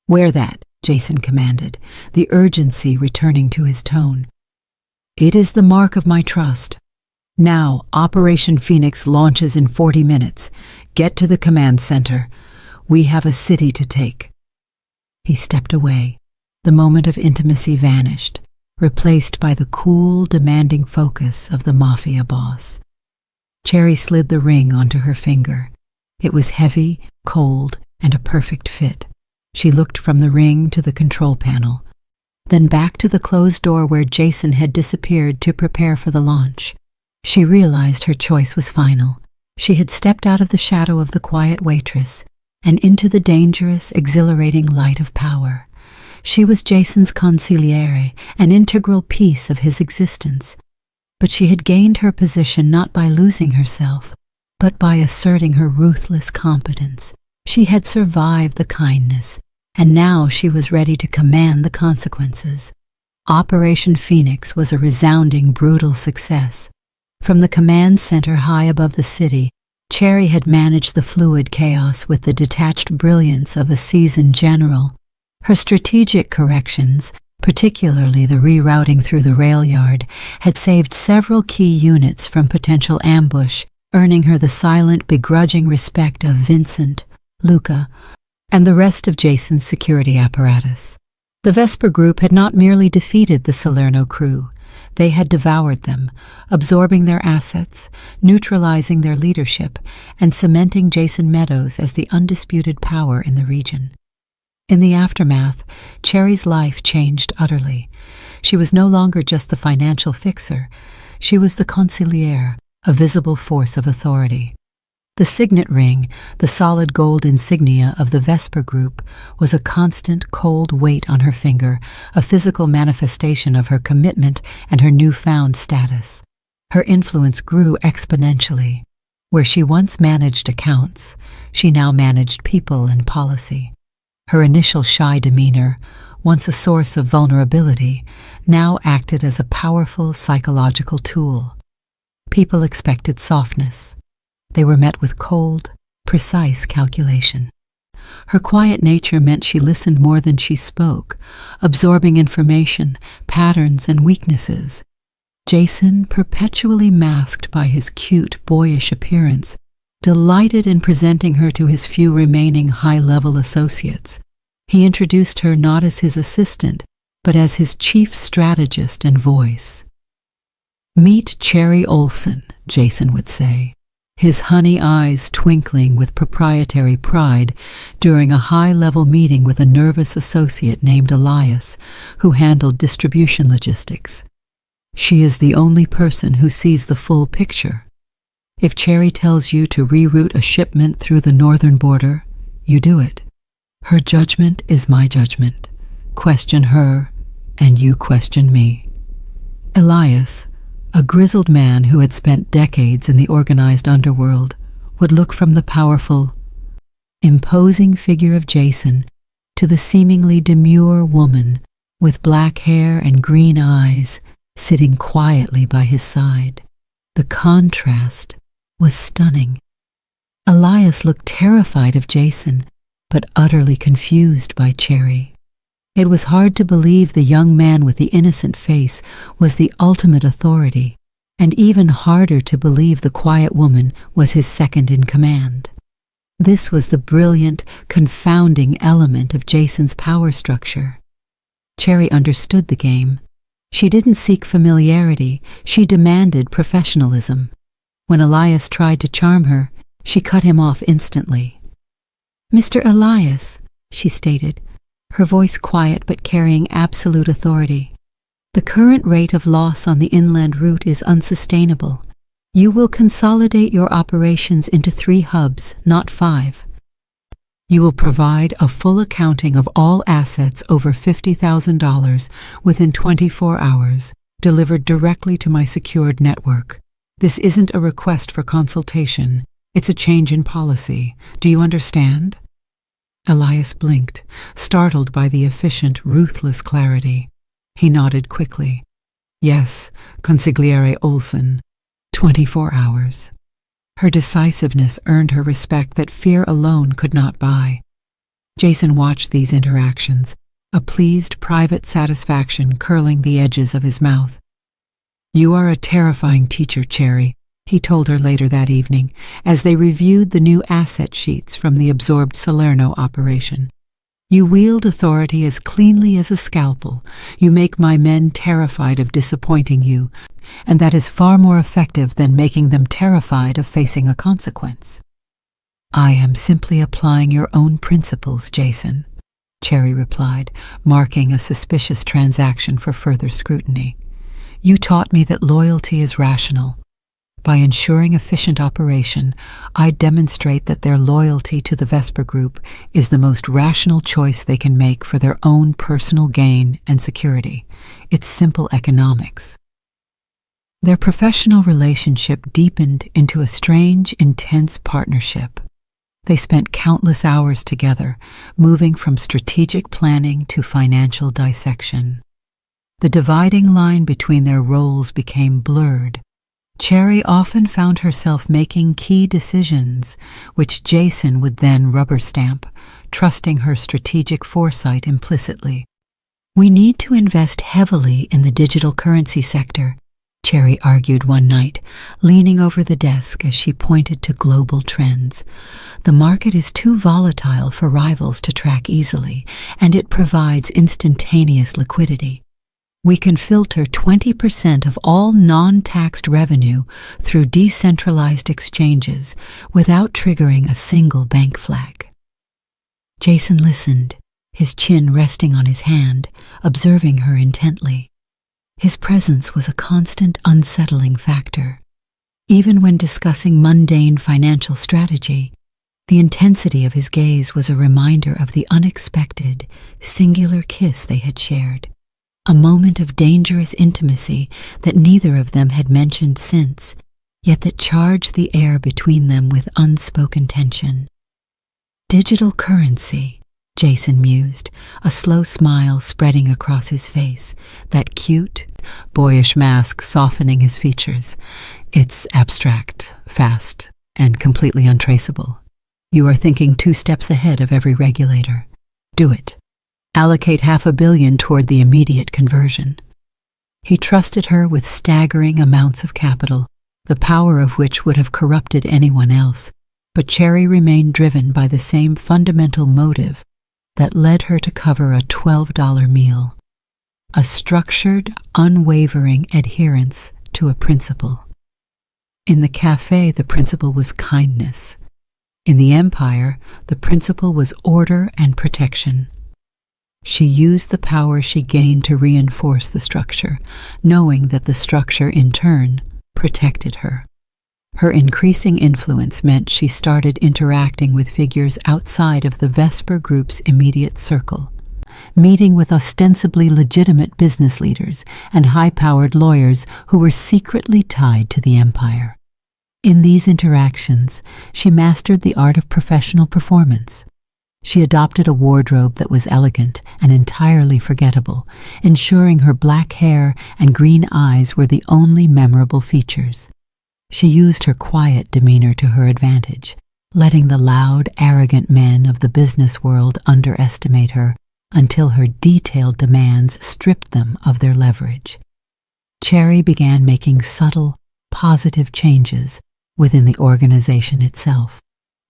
"Wear that," Jason commanded, the urgency returning to his tone. "It is the mark of my trust. Now, Operation Phoenix launches in 40 minutes. Get to the command center. We have a city to take." He stepped away. The moment of intimacy vanished, replaced by the cool, demanding focus of the Mafia boss. Cherry slid the ring onto her finger. It was heavy, cold, and a perfect fit. She looked from the ring to the control panel, then back to the closed door where Jason had disappeared to prepare for the launch. She realized her choice was final. She had stepped out of the shadow of the quiet waitress and into the dangerous, exhilarating light of power. She was Jason's consigliere, an integral piece of his existence. But she had gained her position not by losing herself, but by asserting her ruthless competence. She had survived the kindness, and now she was ready to command the consequences. Operation Phoenix was a resounding, brutal success. From the command center high above the city, Cherry had managed the fluid chaos with the detached brilliance of a seasoned general. Her strategic corrections, particularly the rerouting through the rail yard, had saved several key units from potential ambush, earning her the silent, begrudging respect of Vincent, Luca, and the rest of Jason's security apparatus. The Vesper Group had not merely defeated the Salerno crew, they had devoured them, absorbing their assets, neutralizing their leadership, and cementing Jason Meadows as the undisputed power in the region. In the aftermath, Cherry's life changed utterly. She was no longer just the financial fixer. She was the consigliere, a visible force of authority. The signet ring, the solid gold insignia of the Vesper Group, was a constant, cold weight on her finger, a physical manifestation of her commitment and her newfound status. Her influence grew exponentially. Where she once managed accounts, she now managed people and policy. Her initial shy demeanor, once a source of vulnerability, now acted as a powerful psychological tool. People expected softness. They were met with cold, precise calculation. Her quiet nature meant she listened more than she spoke, absorbing information, patterns, and weaknesses. Jason, perpetually masked by his cute, boyish appearance, delighted in presenting her to his few remaining high-level associates. He introduced her not as his assistant, but as his chief strategist and voice. "Meet Cherry Olsen," Jason would say, his honey eyes twinkling with proprietary pride during a high-level meeting with a nervous associate named Elias, who handled distribution logistics. "She is the only person who sees the full picture. If Cherry tells you to reroute a shipment through the northern border, you do it. Her judgment is my judgment. Question her, and you question me." Elias, a grizzled man who had spent decades in the organized underworld, would look from the powerful, imposing figure of Jason to the seemingly demure woman with black hair and green eyes sitting quietly by his side. The contrast was stunning. Elias looked terrified of Jason, but utterly confused by Cherry. It was hard to believe the young man with the innocent face was the ultimate authority, and even harder to believe the quiet woman was his second in command. This was the brilliant, confounding element of Jason's power structure. Cherry understood the game. She didn't seek familiarity, she demanded professionalism. When Elias tried to charm her, she cut him off instantly. "Mr. Elias," she stated, her voice quiet but carrying absolute authority, "the current rate of loss on the inland route is unsustainable. You will consolidate your operations into 3 hubs, not 5. You will provide a full accounting of all assets over $50,000 within 24 hours, delivered directly to my secured network. This isn't a request for consultation. It's a change in policy. Do you understand?" Elias blinked, startled by the efficient, ruthless clarity. He nodded quickly. Yes, Consigliere Olsen. 24 hours. Her decisiveness earned her respect that fear alone could not buy. Jason watched these interactions, a pleased private satisfaction curling the edges of his mouth. "You are a terrifying teacher, Cherry," he told her later that evening, as they reviewed the new asset sheets from the absorbed Salerno operation. "You wield authority as cleanly as a scalpel. You make my men terrified of disappointing you, and that is far more effective than making them terrified of facing a consequence." "I am simply applying your own principles, Jason," Cherry replied, marking a suspicious transaction for further scrutiny. "You taught me that loyalty is rational. By ensuring efficient operation, I demonstrate that their loyalty to the Vesper Group is the most rational choice they can make for their own personal gain and security. It's simple economics." Their professional relationship deepened into a strange, intense partnership. They spent countless hours together, moving from strategic planning to financial dissection. The dividing line between their roles became blurred. Cherry often found herself making key decisions, which Jason would then rubber stamp, trusting her strategic foresight implicitly. "We need to invest heavily in the digital currency sector," Cherry argued one night, leaning over the desk as she pointed to global trends. "The market is too volatile for rivals to track easily, and it provides instantaneous liquidity. We can filter 20% of all non-taxed revenue through decentralized exchanges without triggering a single bank flag." Jason listened, his chin resting on his hand, observing her intently. His presence was a constant unsettling factor. Even when discussing mundane financial strategy, the intensity of his gaze was a reminder of the unexpected, singular kiss they had shared. A moment of dangerous intimacy that neither of them had mentioned since, yet that charged the air between them with unspoken tension. "Digital currency," Jason mused, a slow smile spreading across his face, that cute, boyish mask softening his features. "It's abstract, fast, and completely untraceable. You are thinking 2 steps ahead of every regulator. Do it. Allocate $500 million toward the immediate conversion." He trusted her with staggering amounts of capital, the power of which would have corrupted anyone else, but Cherry remained driven by the same fundamental motive that led her to cover a $12 meal: a structured, unwavering adherence to a principle. In the cafe, the principle was kindness. In the empire, the principle was order and protection. She used the power she gained to reinforce the structure, knowing that the structure, in turn, protected her. Her increasing influence meant she started interacting with figures outside of the Vesper Group's immediate circle, meeting with ostensibly legitimate business leaders and high-powered lawyers who were secretly tied to the empire. In these interactions, she mastered the art of professional performance. She adopted a wardrobe that was elegant and entirely forgettable, ensuring her black hair and green eyes were the only memorable features. She used her quiet demeanor to her advantage, letting the loud, arrogant men of the business world underestimate her until her detailed demands stripped them of their leverage. Cherry began making subtle, positive changes within the organization itself,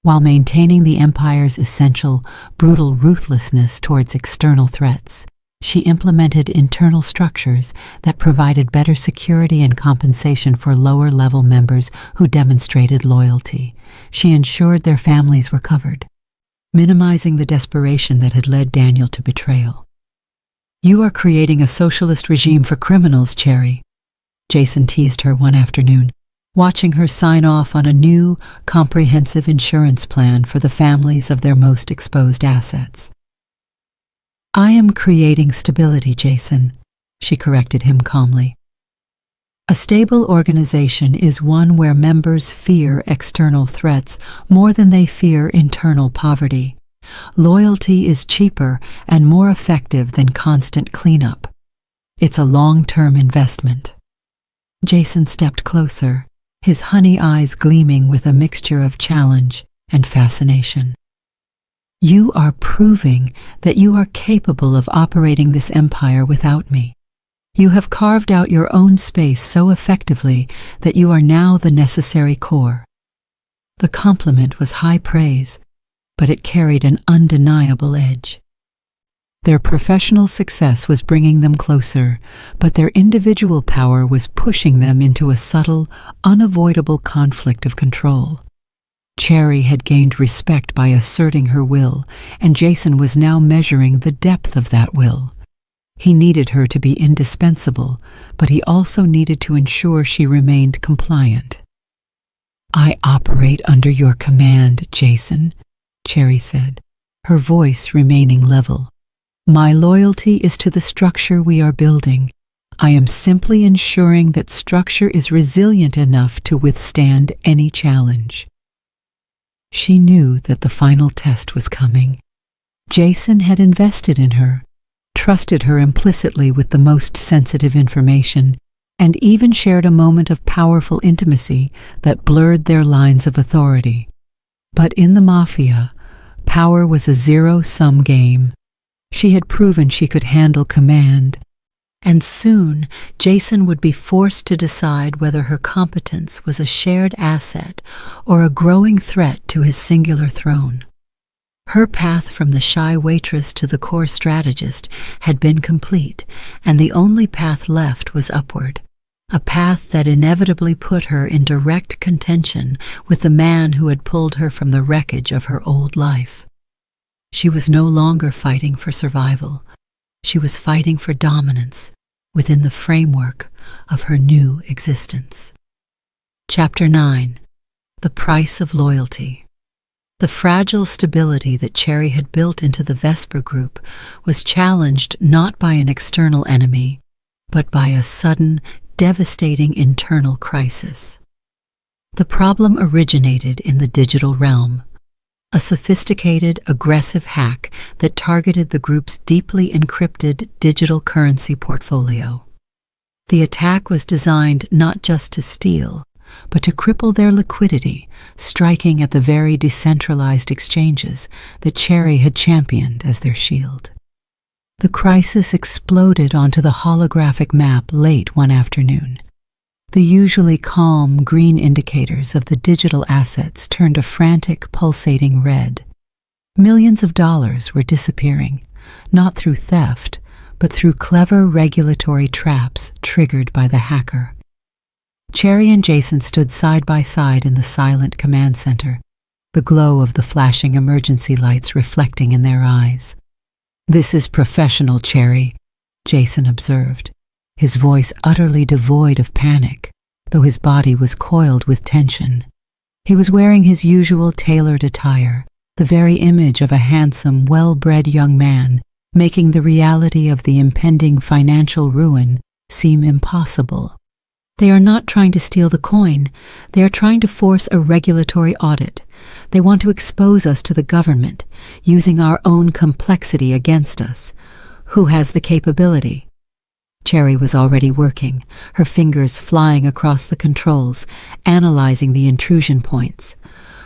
while maintaining the empire's essential, brutal ruthlessness towards external threats. She implemented internal structures that provided better security and compensation for lower-level members who demonstrated loyalty. She ensured their families were covered, minimizing the desperation that had led Daniel to betrayal. "You are creating a socialist regime for criminals, Cherry," Jason teased her one afternoon, watching her sign off on a new, comprehensive insurance plan for the families of their most exposed assets. "I am creating stability, Jason," she corrected him calmly. "A stable organization is one where members fear external threats more than they fear internal poverty. Loyalty is cheaper and more effective than constant cleanup. It's a long-term investment. Jason stepped closer, his honey eyes gleaming with a mixture of challenge and fascination. You are proving that you are capable of operating this empire without me. You have carved out your own space so effectively that you are now the necessary core. The compliment was high praise, but it carried an undeniable edge. Their professional success was bringing them closer, but their individual power was pushing them into a subtle, unavoidable conflict of control. Cherry had gained respect by asserting her will, and Jason was now measuring the depth of that will. He needed her to be indispensable, but he also needed to ensure she remained compliant. "I operate under your command, Jason," Cherry said, her voice remaining level. "My loyalty is to the structure we are building. I am simply ensuring that structure is resilient enough to withstand any challenge." She knew that the final test was coming. Jason had invested in her, trusted her implicitly with the most sensitive information, and even shared a moment of powerful intimacy that blurred their lines of authority. But in the Mafia, power was a zero-sum game. She had proven she could handle command, and soon Jason would be forced to decide whether her competence was a shared asset or a growing threat to his singular throne. Her path from the shy waitress to the core strategist had been complete, and the only path left was upward, a path that inevitably put her in direct contention with the man who had pulled her from the wreckage of her old life. She was no longer fighting for survival. She was fighting for dominance within the framework of her new existence. Chapter 9. The Price of Loyalty. The fragile stability that Cherry had built into the Vesper Group was challenged not by an external enemy, but by a sudden, devastating internal crisis. The problem originated in the digital realm, a sophisticated, aggressive hack that targeted the group's deeply encrypted digital currency portfolio. The attack was designed not just to steal, but to cripple their liquidity, striking at the very decentralized exchanges that Cherry had championed as their shield. The crisis exploded onto the holographic map late one afternoon. The usually calm green indicators of the digital assets turned a frantic, pulsating red. Millions of dollars were disappearing, not through theft, but through clever regulatory traps triggered by the hacker. Cherry and Jason stood side by side in the silent command center, the glow of the flashing emergency lights reflecting in their eyes. "This is professional, Cherry," Jason observed, his voice utterly devoid of panic, though his body was coiled with tension. He was wearing his usual tailored attire, the very image of a handsome, well-bred young man, making the reality of the impending financial ruin seem impossible. "They are not trying to steal the coin. They are trying to force a regulatory audit. They want to expose us to the government, using our own complexity against us. Who has the capability?" Cherry was already working, her fingers flying across the controls, analyzing the intrusion points.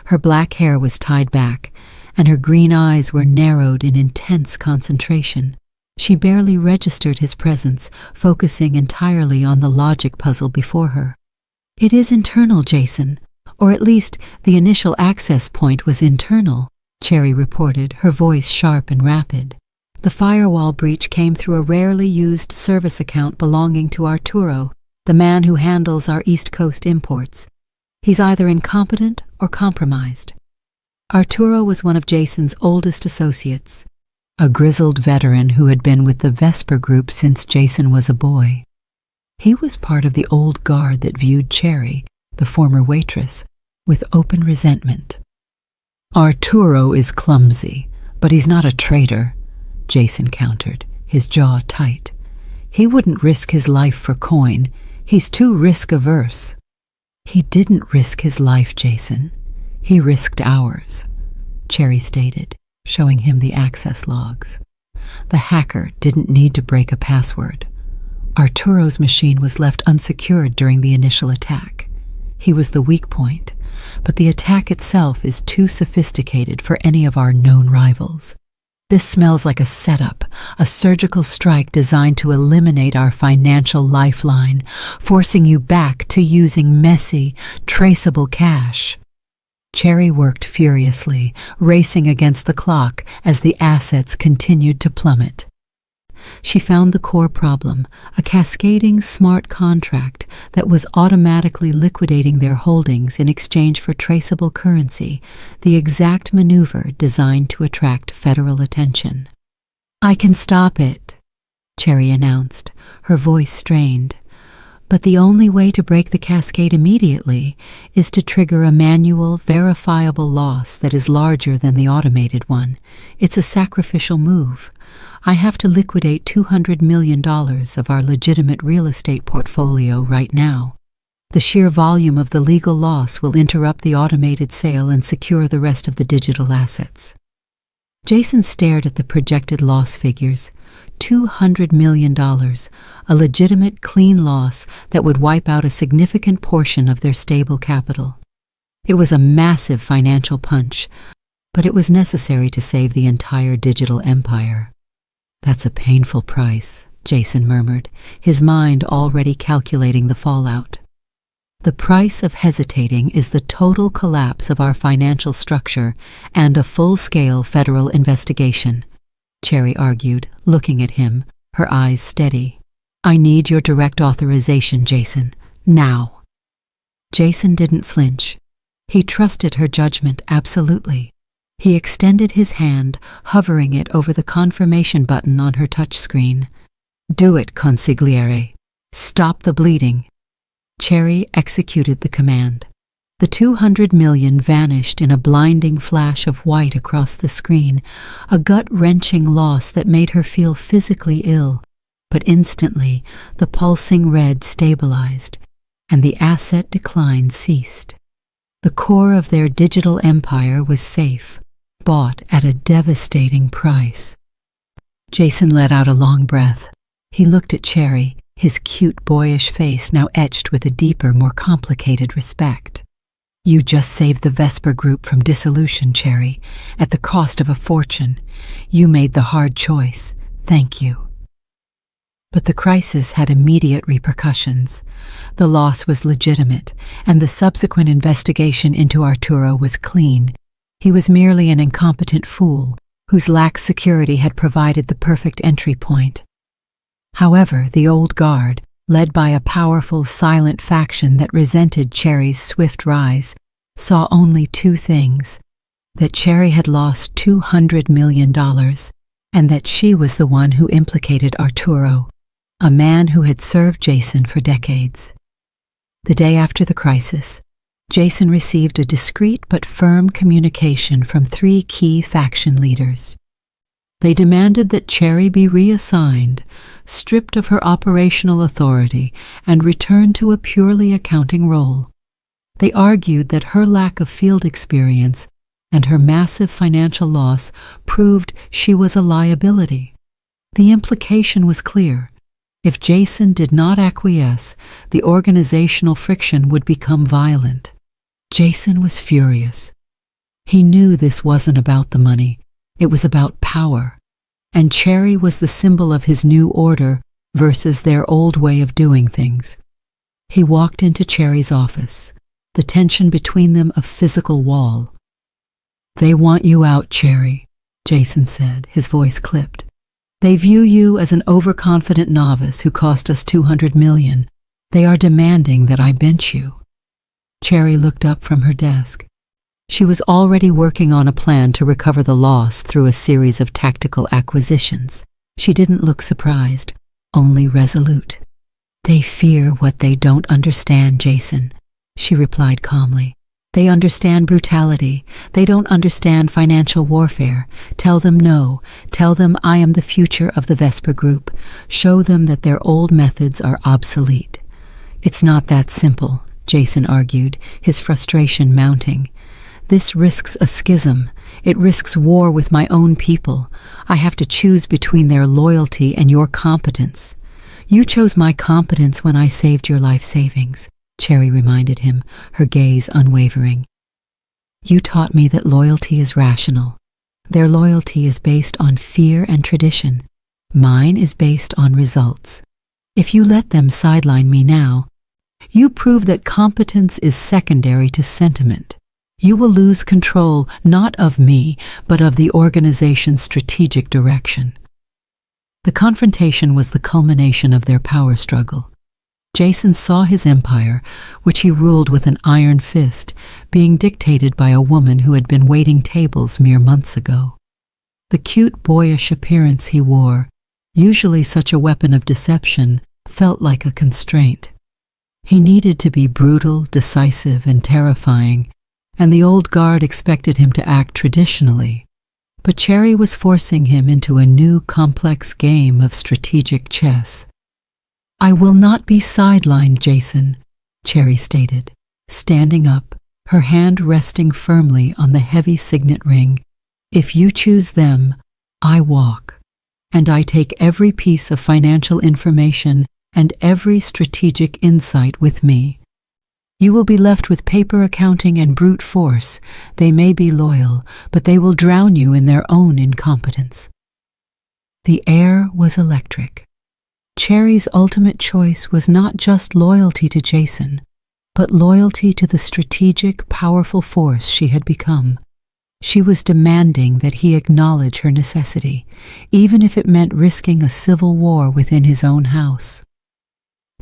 Her black hair was tied back, and her green eyes were narrowed in intense concentration. She barely registered his presence, focusing entirely on the logic puzzle before her. "It is internal, Jason, or at least the initial access point was internal," Cherry reported, her voice sharp and rapid. "The firewall breach came through a rarely used service account belonging to Arturo, the man who handles our East Coast imports. He's either incompetent or compromised." Arturo was one of Jason's oldest associates, a grizzled veteran who had been with the Vesper Group since Jason was a boy. He was part of the old guard that viewed Cherry, the former waitress, with open resentment. "Arturo is clumsy, but he's not a traitor," Jason countered, his jaw tight. "He wouldn't risk his life for coin. He's too risk-averse." "He didn't risk his life, Jason. He risked ours," Cherry stated, showing him the access logs. The hacker didn't need to break a password. Arturo's machine was left unsecured during the initial attack. He was the weak point, but the attack itself is too sophisticated for any of our known rivals. This smells like a setup, a surgical strike designed to eliminate our financial lifeline, forcing you back to using messy, traceable cash. Cherry worked furiously, racing against the clock as the assets continued to plummet. She found the core problem, a cascading smart contract that was automatically liquidating their holdings in exchange for traceable currency, the exact maneuver designed to attract federal attention. "I can stop it," Cherry announced, her voice strained. "But the only way to break the cascade immediately is to trigger a manual, verifiable loss that is larger than the automated one. It's a sacrificial move. I have to liquidate $200 million of our legitimate real estate portfolio right now. The sheer volume of the legal loss will interrupt the automated sale and secure the rest of the digital assets." Jason stared at the projected loss figures. $200 million, a legitimate, clean loss that would wipe out a significant portion of their stable capital. It was a massive financial punch, but it was necessary to save the entire digital empire. "That's a painful price," Jason murmured, his mind already calculating the fallout. "The price of hesitating is the total collapse of our financial structure and a full-scale federal investigation," Cherry argued, looking at him, her eyes steady. "I need your direct authorization, Jason, now." Jason didn't flinch. He trusted her judgment absolutely. He extended his hand, hovering it over the confirmation button on her touchscreen. "Do it, consigliere. Stop the bleeding." Cherry executed the command. The $200 million vanished in a blinding flash of white across the screen, a gut-wrenching loss that made her feel physically ill. But instantly, the pulsing red stabilized, and the asset decline ceased. The core of their digital empire was safe, bought at a devastating price. Jason let out a long breath. He looked at Cherry, his cute, boyish face now etched with a deeper, more complicated respect. "You just saved the Vesper Group from dissolution, Cherry, at the cost of a fortune. You made the hard choice. Thank you." But the crisis had immediate repercussions. The loss was legitimate, and the subsequent investigation into Arturo was clean. He was merely an incompetent fool, whose lax security had provided the perfect entry point. However, the old guard, led by a powerful, silent faction that resented Cherry's swift rise, saw only two things: that Cherry had lost $200 million, and that she was the one who implicated Arturo, a man who had served Jason for decades. The day after the crisis, Jason received a discreet but firm communication from 3 key faction leaders. They demanded that Cherry be reassigned, stripped of her operational authority, and returned to a purely accounting role. They argued that her lack of field experience and her massive financial loss proved she was a liability. The implication was clear. If Jason did not acquiesce, the organizational friction would become violent. Jason was furious. He knew this wasn't about the money. It was about power. And Cherry was the symbol of his new order versus their old way of doing things. He walked into Cherry's office, the tension between them a physical wall. "They want you out, Cherry," Jason said, his voice clipped. "They view you as an overconfident novice who cost us $200 million. They are demanding that I bench you." Cherry looked up from her desk. She was already working on a plan to recover the loss through a series of tactical acquisitions. She didn't look surprised, only resolute. "They fear what they don't understand, Jason," she replied calmly. "They understand brutality. They don't understand financial warfare. Tell them no. Tell them I am the future of the Vesper Group. Show them that their old methods are obsolete." "It's not that simple," Jason argued, his frustration mounting. "This risks a schism. It risks war with my own people. I have to choose between their loyalty and your competence. You chose my competence when I saved your life savings, Cherry reminded him, her gaze unwavering. You taught me that loyalty is rational. Their loyalty is based on fear and tradition. Mine is based on results. If you let them sideline me now, you prove that competence is secondary to sentiment. You will lose control not of me, but of the organization's strategic direction. The confrontation was the culmination of their power struggle. Jason saw his empire, which he ruled with an iron fist, being dictated by a woman who had been waiting tables mere months ago. The cute, boyish appearance he wore, usually such a weapon of deception, felt like a constraint. He needed to be brutal, decisive, and terrifying, and the old guard expected him to act traditionally. But Cherry was forcing him into a new, complex game of strategic chess. I will not be sidelined, Jason, Cherry stated, standing up, her hand resting firmly on the heavy signet ring. If you choose them, I walk, and I take every piece of financial information and every strategic insight with me. You will be left with paper accounting and brute force. They may be loyal, but they will drown you in their own incompetence. The air was electric. Cherry's ultimate choice was not just loyalty to Jason, but loyalty to the strategic, powerful force she had become. She was demanding that he acknowledge her necessity, even if it meant risking a civil war within his own house.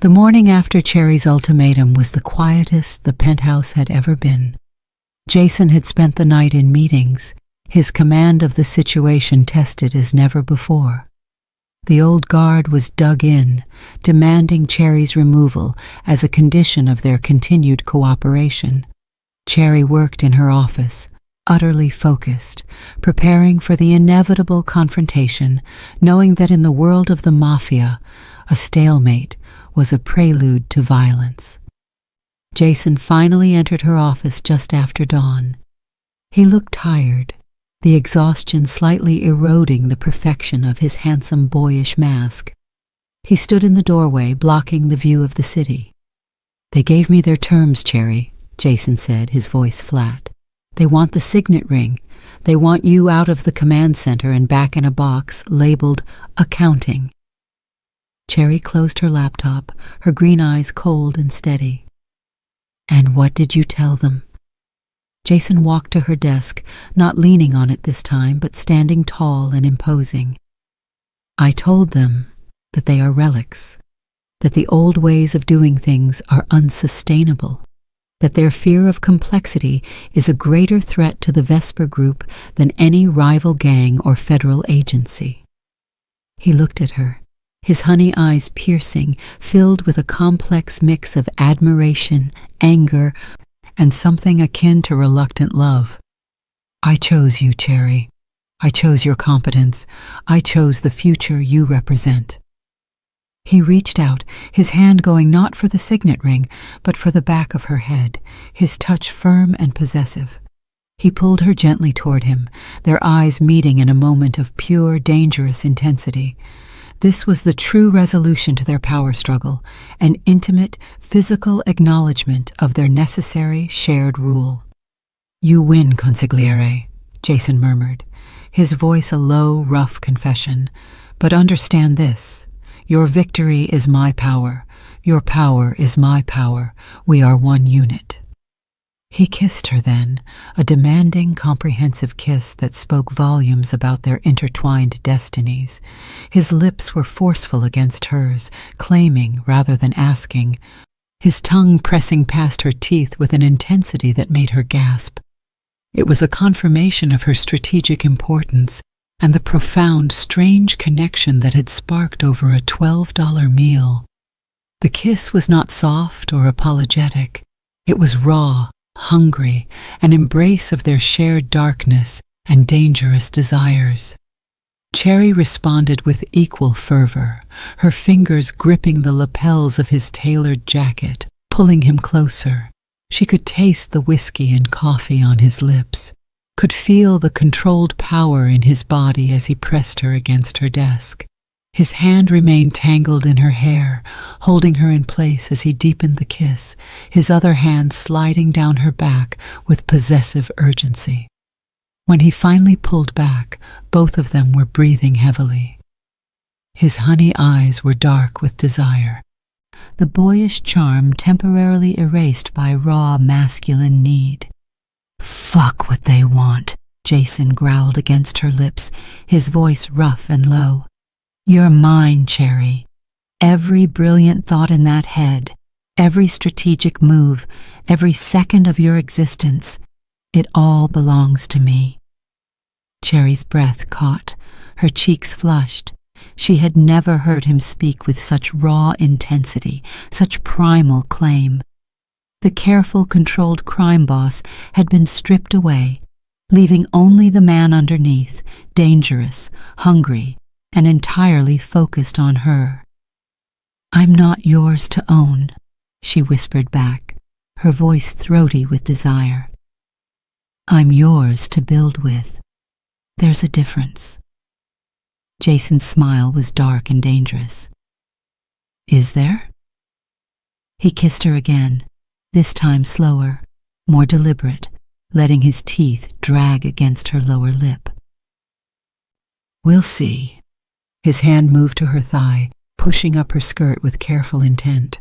The morning after Cherry's ultimatum was the quietest the penthouse had ever been. Jason had spent the night in meetings, his command of the situation tested as never before. The old guard was dug in, demanding Cherry's removal as a condition of their continued cooperation. Cherry worked in her office, utterly focused, preparing for the inevitable confrontation, knowing that in the world of the Mafia, a stalemate was a prelude to violence. Jason finally entered her office just after dawn. He looked tired, the exhaustion slightly eroding the perfection of his handsome boyish mask. He stood in the doorway, blocking the view of the city. They gave me their terms, Cherry, Jason said, his voice flat. They want the signet ring. They want you out of the command center and back in a box labeled accounting. Cherry closed her laptop, her green eyes cold and steady. And what did you tell them? Jason walked to her desk, not leaning on it this time, but standing tall and imposing. I told them that they are relics, that the old ways of doing things are unsustainable, that their fear of complexity is a greater threat to the Vesper Group than any rival gang or federal agency. He looked at her, his honey eyes piercing, filled with a complex mix of admiration, anger, and something akin to reluctant love. I chose you, Cherry. I chose your competence. I chose the future you represent. He reached out, his hand going not for the signet ring, but for the back of her head, his touch firm and possessive. He pulled her gently toward him, their eyes meeting in a moment of pure, dangerous intensity. This was the true resolution to their power struggle, an intimate, physical acknowledgement of their necessary shared rule. You win, consigliere, Jason murmured, his voice a low, rough confession. But understand this, your victory is my power, your power is my power, we are one unit. He kissed her then, a demanding, comprehensive kiss that spoke volumes about their intertwined destinies. His lips were forceful against hers, claiming rather than asking, his tongue pressing past her teeth with an intensity that made her gasp. It was a confirmation of her strategic importance and the profound, strange connection that had sparked over a $12 meal. The kiss was not soft or apologetic. It was raw, hungry, an embrace of their shared darkness and dangerous desires. Cherry responded with equal fervor, her fingers gripping the lapels of his tailored jacket, pulling him closer. She could taste the whiskey and coffee on his lips. could feel the controlled power in his body as he pressed her against her desk. His hand remained tangled in her hair, holding her in place as he deepened the kiss, his other hand sliding down her back with possessive urgency. When he finally pulled back, both of them were breathing heavily. His honey eyes were dark with desire, the boyish charm temporarily erased by raw masculine need. "Fuck what they want," Jason growled against her lips, his voice rough and low. "You're mine, Cherry. Every brilliant thought in that head, every strategic move, every second of your existence, it all belongs to me." Cherry's breath caught, her cheeks flushed. She had never heard him speak with such raw intensity, such primal claim. The careful, controlled crime boss had been stripped away, leaving only the man underneath, dangerous, hungry, and entirely focused on her. "I'm not yours to own," she whispered back, her voice throaty with desire. "I'm yours to build with. There's a difference." Jason's smile was dark and dangerous. "Is there?" He kissed her again, this time slower, more deliberate, letting his teeth drag against her lower lip. "We'll see." His hand moved to her thigh, pushing up her skirt with careful intent.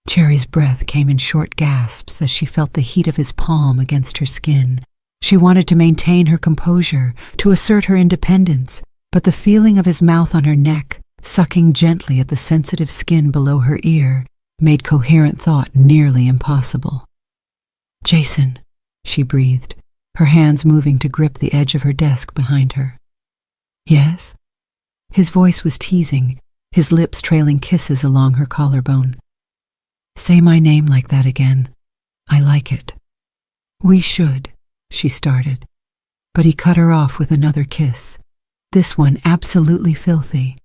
Cherry's breath came in short gasps as she felt the heat of his palm against her skin. She wanted to maintain her composure, to assert her independence, but the feeling of his mouth on her neck, sucking gently at the sensitive skin below her ear, made coherent thought nearly impossible. "Jason," she breathed, her hands moving to grip the edge of her desk behind her. "Yes?" His voice was teasing, his lips trailing kisses along her collarbone. "Say my name like that again. I like it." "We should," she started, but he cut her off with another kiss, this one absolutely filthy.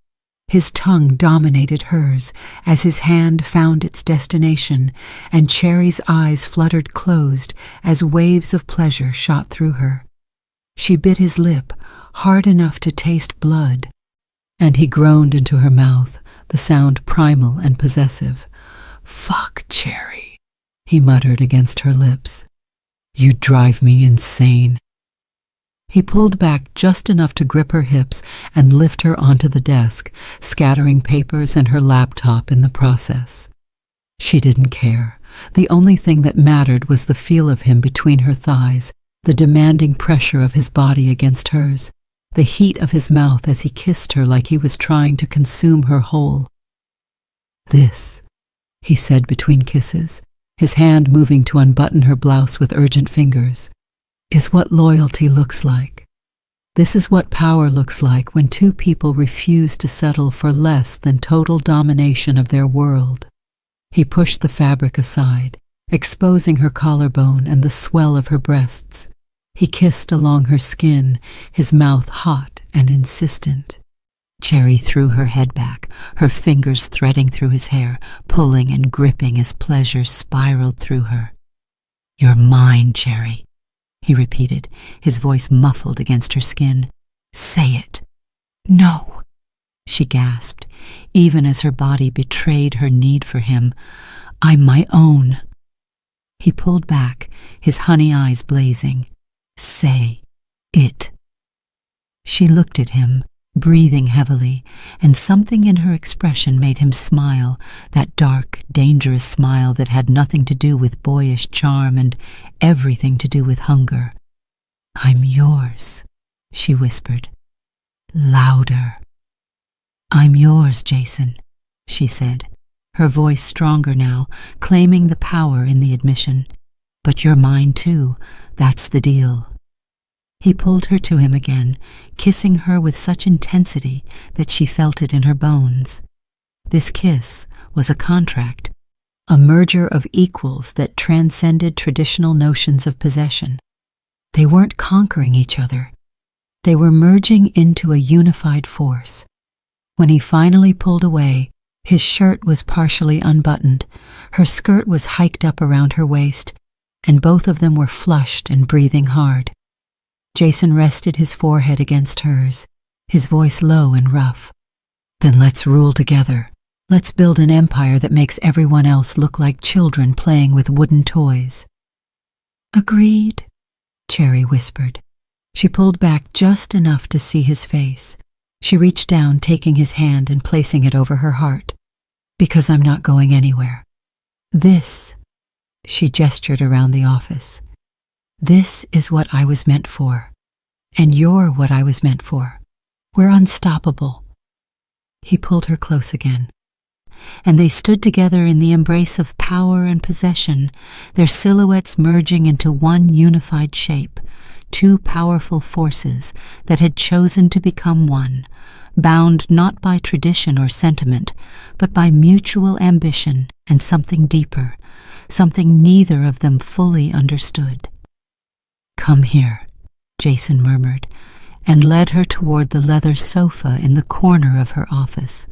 His tongue dominated hers as his hand found its destination, and Cherry's eyes fluttered closed as waves of pleasure shot through her. She bit his lip, hard enough to taste blood, and he groaned into her mouth, the sound primal and possessive. "Fuck, Cherry," he muttered against her lips. "You drive me insane." He pulled back just enough to grip her hips and lift her onto the desk, scattering papers and her laptop in the process. She didn't care. The only thing that mattered was the feel of him between her thighs, the demanding pressure of his body against hers, the heat of his mouth as he kissed her like he was trying to consume her whole. "This," he said between kisses, his hand moving to unbutton her blouse with urgent fingers, "is what loyalty looks like. This is what power looks like when two people refuse to settle for less than total domination of their world." He pushed the fabric aside, exposing her collarbone and the swell of her breasts. He kissed along her skin, his mouth hot and insistent. Cherry threw her head back, her fingers threading through his hair, pulling and gripping as pleasure spiraled through her. "You're mine, Cherry," he repeated, his voice muffled against her skin. "Say it." "No," she gasped, even as her body betrayed her need for him. "I'm my own." He pulled back, his honey eyes blazing. "Say it." She looked at him, breathing heavily, and something in her expression made him smile, that dark, dangerous smile that had nothing to do with boyish charm and everything to do with hunger. "I'm yours," she whispered. Louder. "I'm yours, Jason," she said, her voice stronger now, claiming the power in the admission. "But you're mine too, that's the deal." He pulled her to him again, kissing her with such intensity that she felt it in her bones. This kiss was a contract, a merger of equals that transcended traditional notions of possession. They weren't conquering each other. They were merging into a unified force. When he finally pulled away, his shirt was partially unbuttoned, her skirt was hiked up around her waist, and both of them were flushed and breathing hard. Jason rested his forehead against hers, his voice low and rough. Then let's rule together. Let's build an empire that makes everyone else look like children playing with wooden toys. Agreed, Cherry whispered. She pulled back just enough to see his face. She reached down, taking his hand and placing it over her heart. Because I'm not going anywhere. This, she gestured around the office. This is what I was meant for. And you're what I was meant for. We're unstoppable. He pulled her close again. And they stood together in the embrace of power and possession, their silhouettes merging into one unified shape, two powerful forces that had chosen to become one, bound not by tradition or sentiment, but by mutual ambition and something deeper, something neither of them fully understood. Come here, Jason murmured, and led her toward the leather sofa in the corner of her office.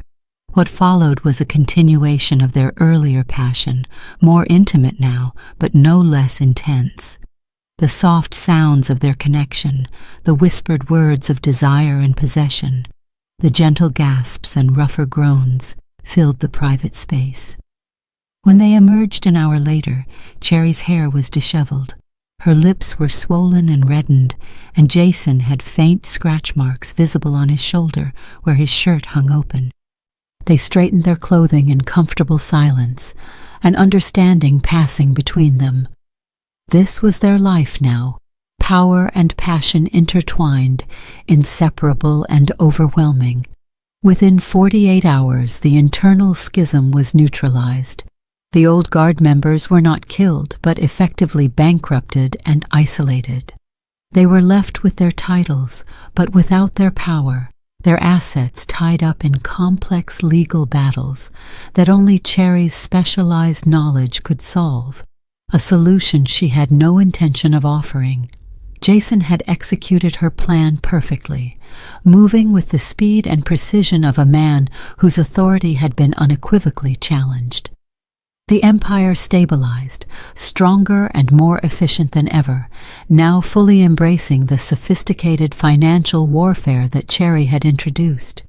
What followed was a continuation of their earlier passion, more intimate now, but no less intense. The soft sounds of their connection, the whispered words of desire and possession, the gentle gasps and rougher groans filled the private space. When they emerged an hour later, Cherry's hair was disheveled. Her lips were swollen and reddened, and Jason had faint scratch marks visible on his shoulder where his shirt hung open. They straightened their clothing in comfortable silence, an understanding passing between them. This was their life now, power and passion intertwined, inseparable and overwhelming. Within 48 hours, the internal schism was neutralized. The old guard members were not killed, but effectively bankrupted and isolated. They were left with their titles, but without their power, their assets tied up in complex legal battles that only Cherry's specialized knowledge could solve, a solution she had no intention of offering. Jason had executed her plan perfectly, moving with the speed and precision of a man whose authority had been unequivocally challenged. The empire stabilized, stronger and more efficient than ever, now fully embracing the sophisticated financial warfare that Cherry had introduced.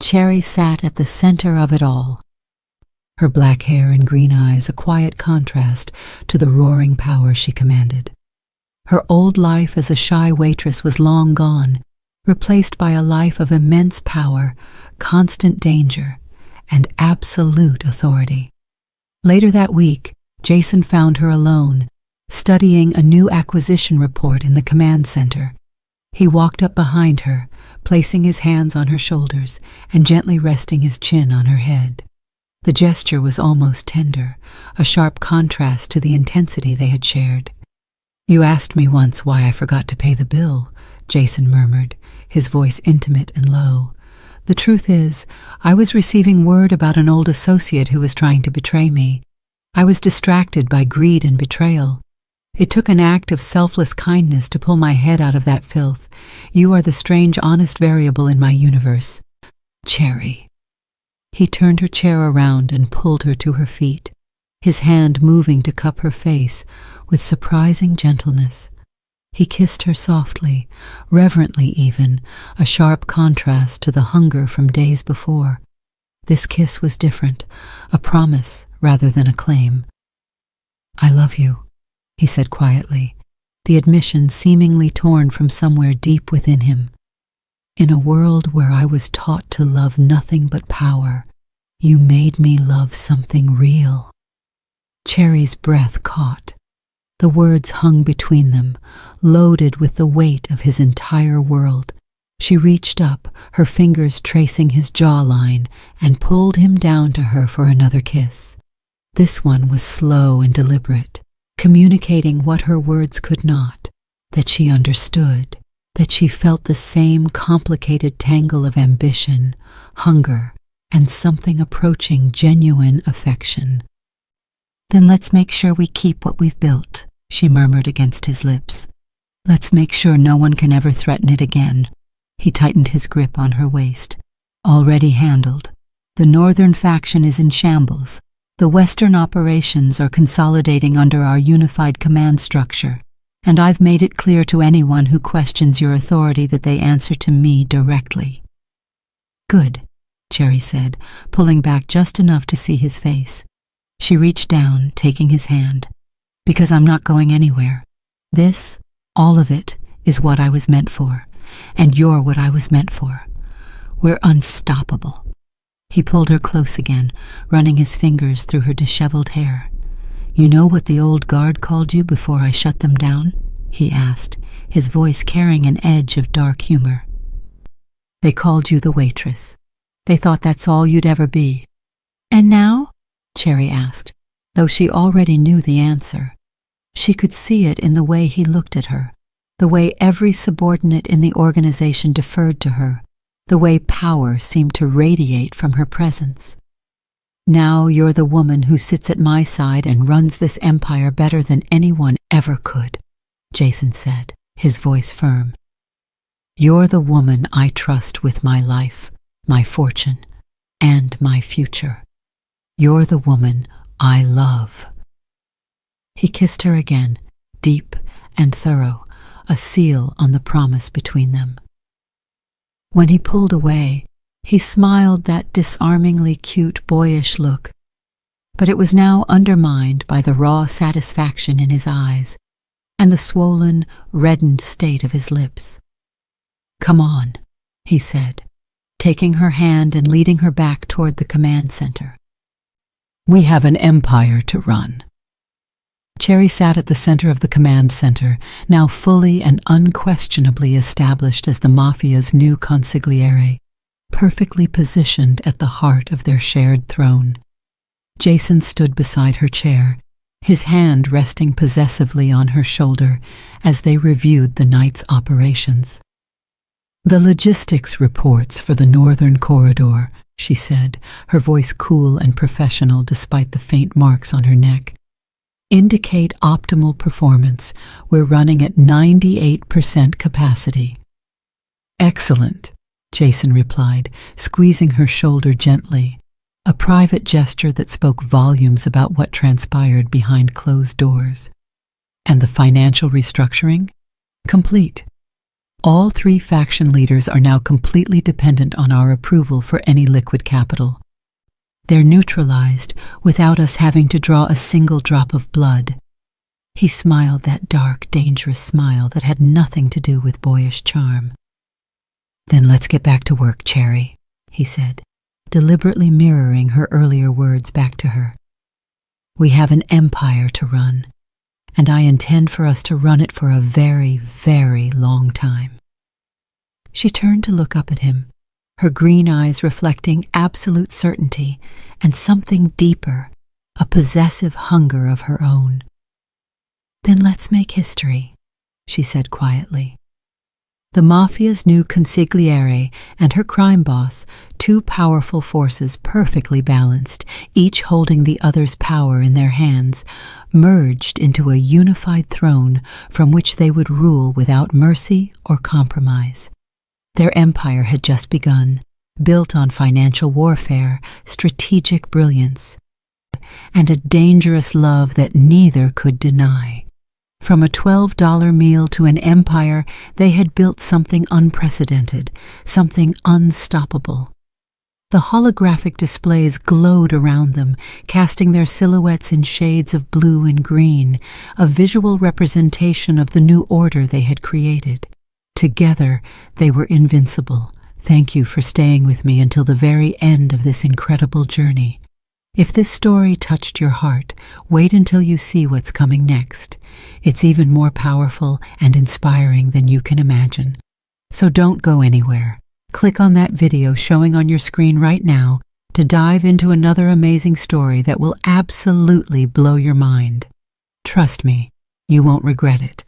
Cherry sat at the center of it all, her black hair and green eyes a quiet contrast to the roaring power she commanded. Her old life as a shy waitress was long gone, replaced by a life of immense power, constant danger, and absolute authority. Later that week, Jason found her alone, studying a new acquisition report in the command center. He walked up behind her, placing his hands on her shoulders and gently resting his chin on her head. The gesture was almost tender, a sharp contrast to the intensity they had shared. "You asked me once why I forgot to pay the bill," Jason murmured, his voice intimate and low. "The truth is, I was receiving word about an old associate who was trying to betray me. I was distracted by greed and betrayal. It took an act of selfless kindness to pull my head out of that filth. You are the strange, honest variable in my universe. Cherry." He turned her chair around and pulled her to her feet, his hand moving to cup her face with surprising gentleness. He kissed her softly, reverently even, a sharp contrast to the hunger from days before. This kiss was different, a promise rather than a claim. "I love you," he said quietly, the admission seemingly torn from somewhere deep within him. "In a world where I was taught to love nothing but power, you made me love something real." Cherry's breath caught. The words hung between them, loaded with the weight of his entire world. She reached up, her fingers tracing his jawline, and pulled him down to her for another kiss. This one was slow and deliberate, communicating what her words could not, that she understood, that she felt the same complicated tangle of ambition, hunger, and something approaching genuine affection. "Then let's make sure we keep what we've built," she murmured against his lips. "Let's make sure no one can ever threaten it again." He tightened his grip on her waist. "Already handled. The northern faction is in shambles. The western operations are consolidating under our unified command structure. and I've made it clear to anyone who questions your authority that they answer to me directly." "Good," Cherry said, pulling back just enough to see his face. She reached down, taking his hand. "Because I'm not going anywhere. This, all of it, is what I was meant for, and you're what I was meant for. We're unstoppable." He pulled her close again, running his fingers through her disheveled hair. "You know what the old guard called you before I shut them down?" he asked, his voice carrying an edge of dark humor. "They called you the Waitress. They thought that's all you'd ever be." "And now?" Cherry asked, though she already knew the answer. She could see it in the way he looked at her, the way every subordinate in the organization deferred to her, the way power seemed to radiate from her presence. "Now you're the woman who sits at my side and runs this empire better than anyone ever could," Jason said, his voice firm. "You're the woman I trust with my life, my fortune, and my future. You're the woman I love." He kissed her again, deep and thorough, a seal on the promise between them. When he pulled away, he smiled that disarmingly cute, boyish look, but it was now undermined by the raw satisfaction in his eyes and the swollen, reddened state of his lips. "Come on," he said, taking her hand and leading her back toward the command center. "We have an empire to run." Cherry sat at the center of the command center, now fully and unquestionably established as the Mafia's new consigliere, perfectly positioned at the heart of their shared throne. Jason stood beside her chair, his hand resting possessively on her shoulder as they reviewed the night's operations. "The logistics reports for the Northern Corridor," she said, her voice cool and professional despite the faint marks on her neck, "indicate optimal performance. We're running at 98% capacity." "Excellent," Jason replied, squeezing her shoulder gently, a private gesture that spoke volumes about what transpired behind closed doors. "And the financial restructuring? Complete. All 3 faction leaders are now completely dependent on our approval for any liquid capital. They're neutralized without us having to draw a single drop of blood." He smiled that dark, dangerous smile that had nothing to do with boyish charm. "Then let's get back to work, Cherry," he said, deliberately mirroring her earlier words back to her. "We have an empire to run, and I intend for us to run it for a very, very long time." She turned to look up at him, her green eyes reflecting absolute certainty and something deeper, a possessive hunger of her own. "Then let's make history," she said quietly. The Mafia's new consigliere and her crime boss, 2 powerful forces perfectly balanced, each holding the other's power in their hands, merged into a unified throne from which they would rule without mercy or compromise. Their empire had just begun, built on financial warfare, strategic brilliance, and a dangerous love that neither could deny. From a $12 meal to an empire, they had built something unprecedented, something unstoppable. The holographic displays glowed around them, casting their silhouettes in shades of blue and green, a visual representation of the new order they had created. Together, they were invincible. Thank you for staying with me until the very end of this incredible journey. If this story touched your heart, wait until you see what's coming next. It's even more powerful and inspiring than you can imagine. So don't go anywhere. Click on that video showing on your screen right now to dive into another amazing story that will absolutely blow your mind. Trust me, you won't regret it.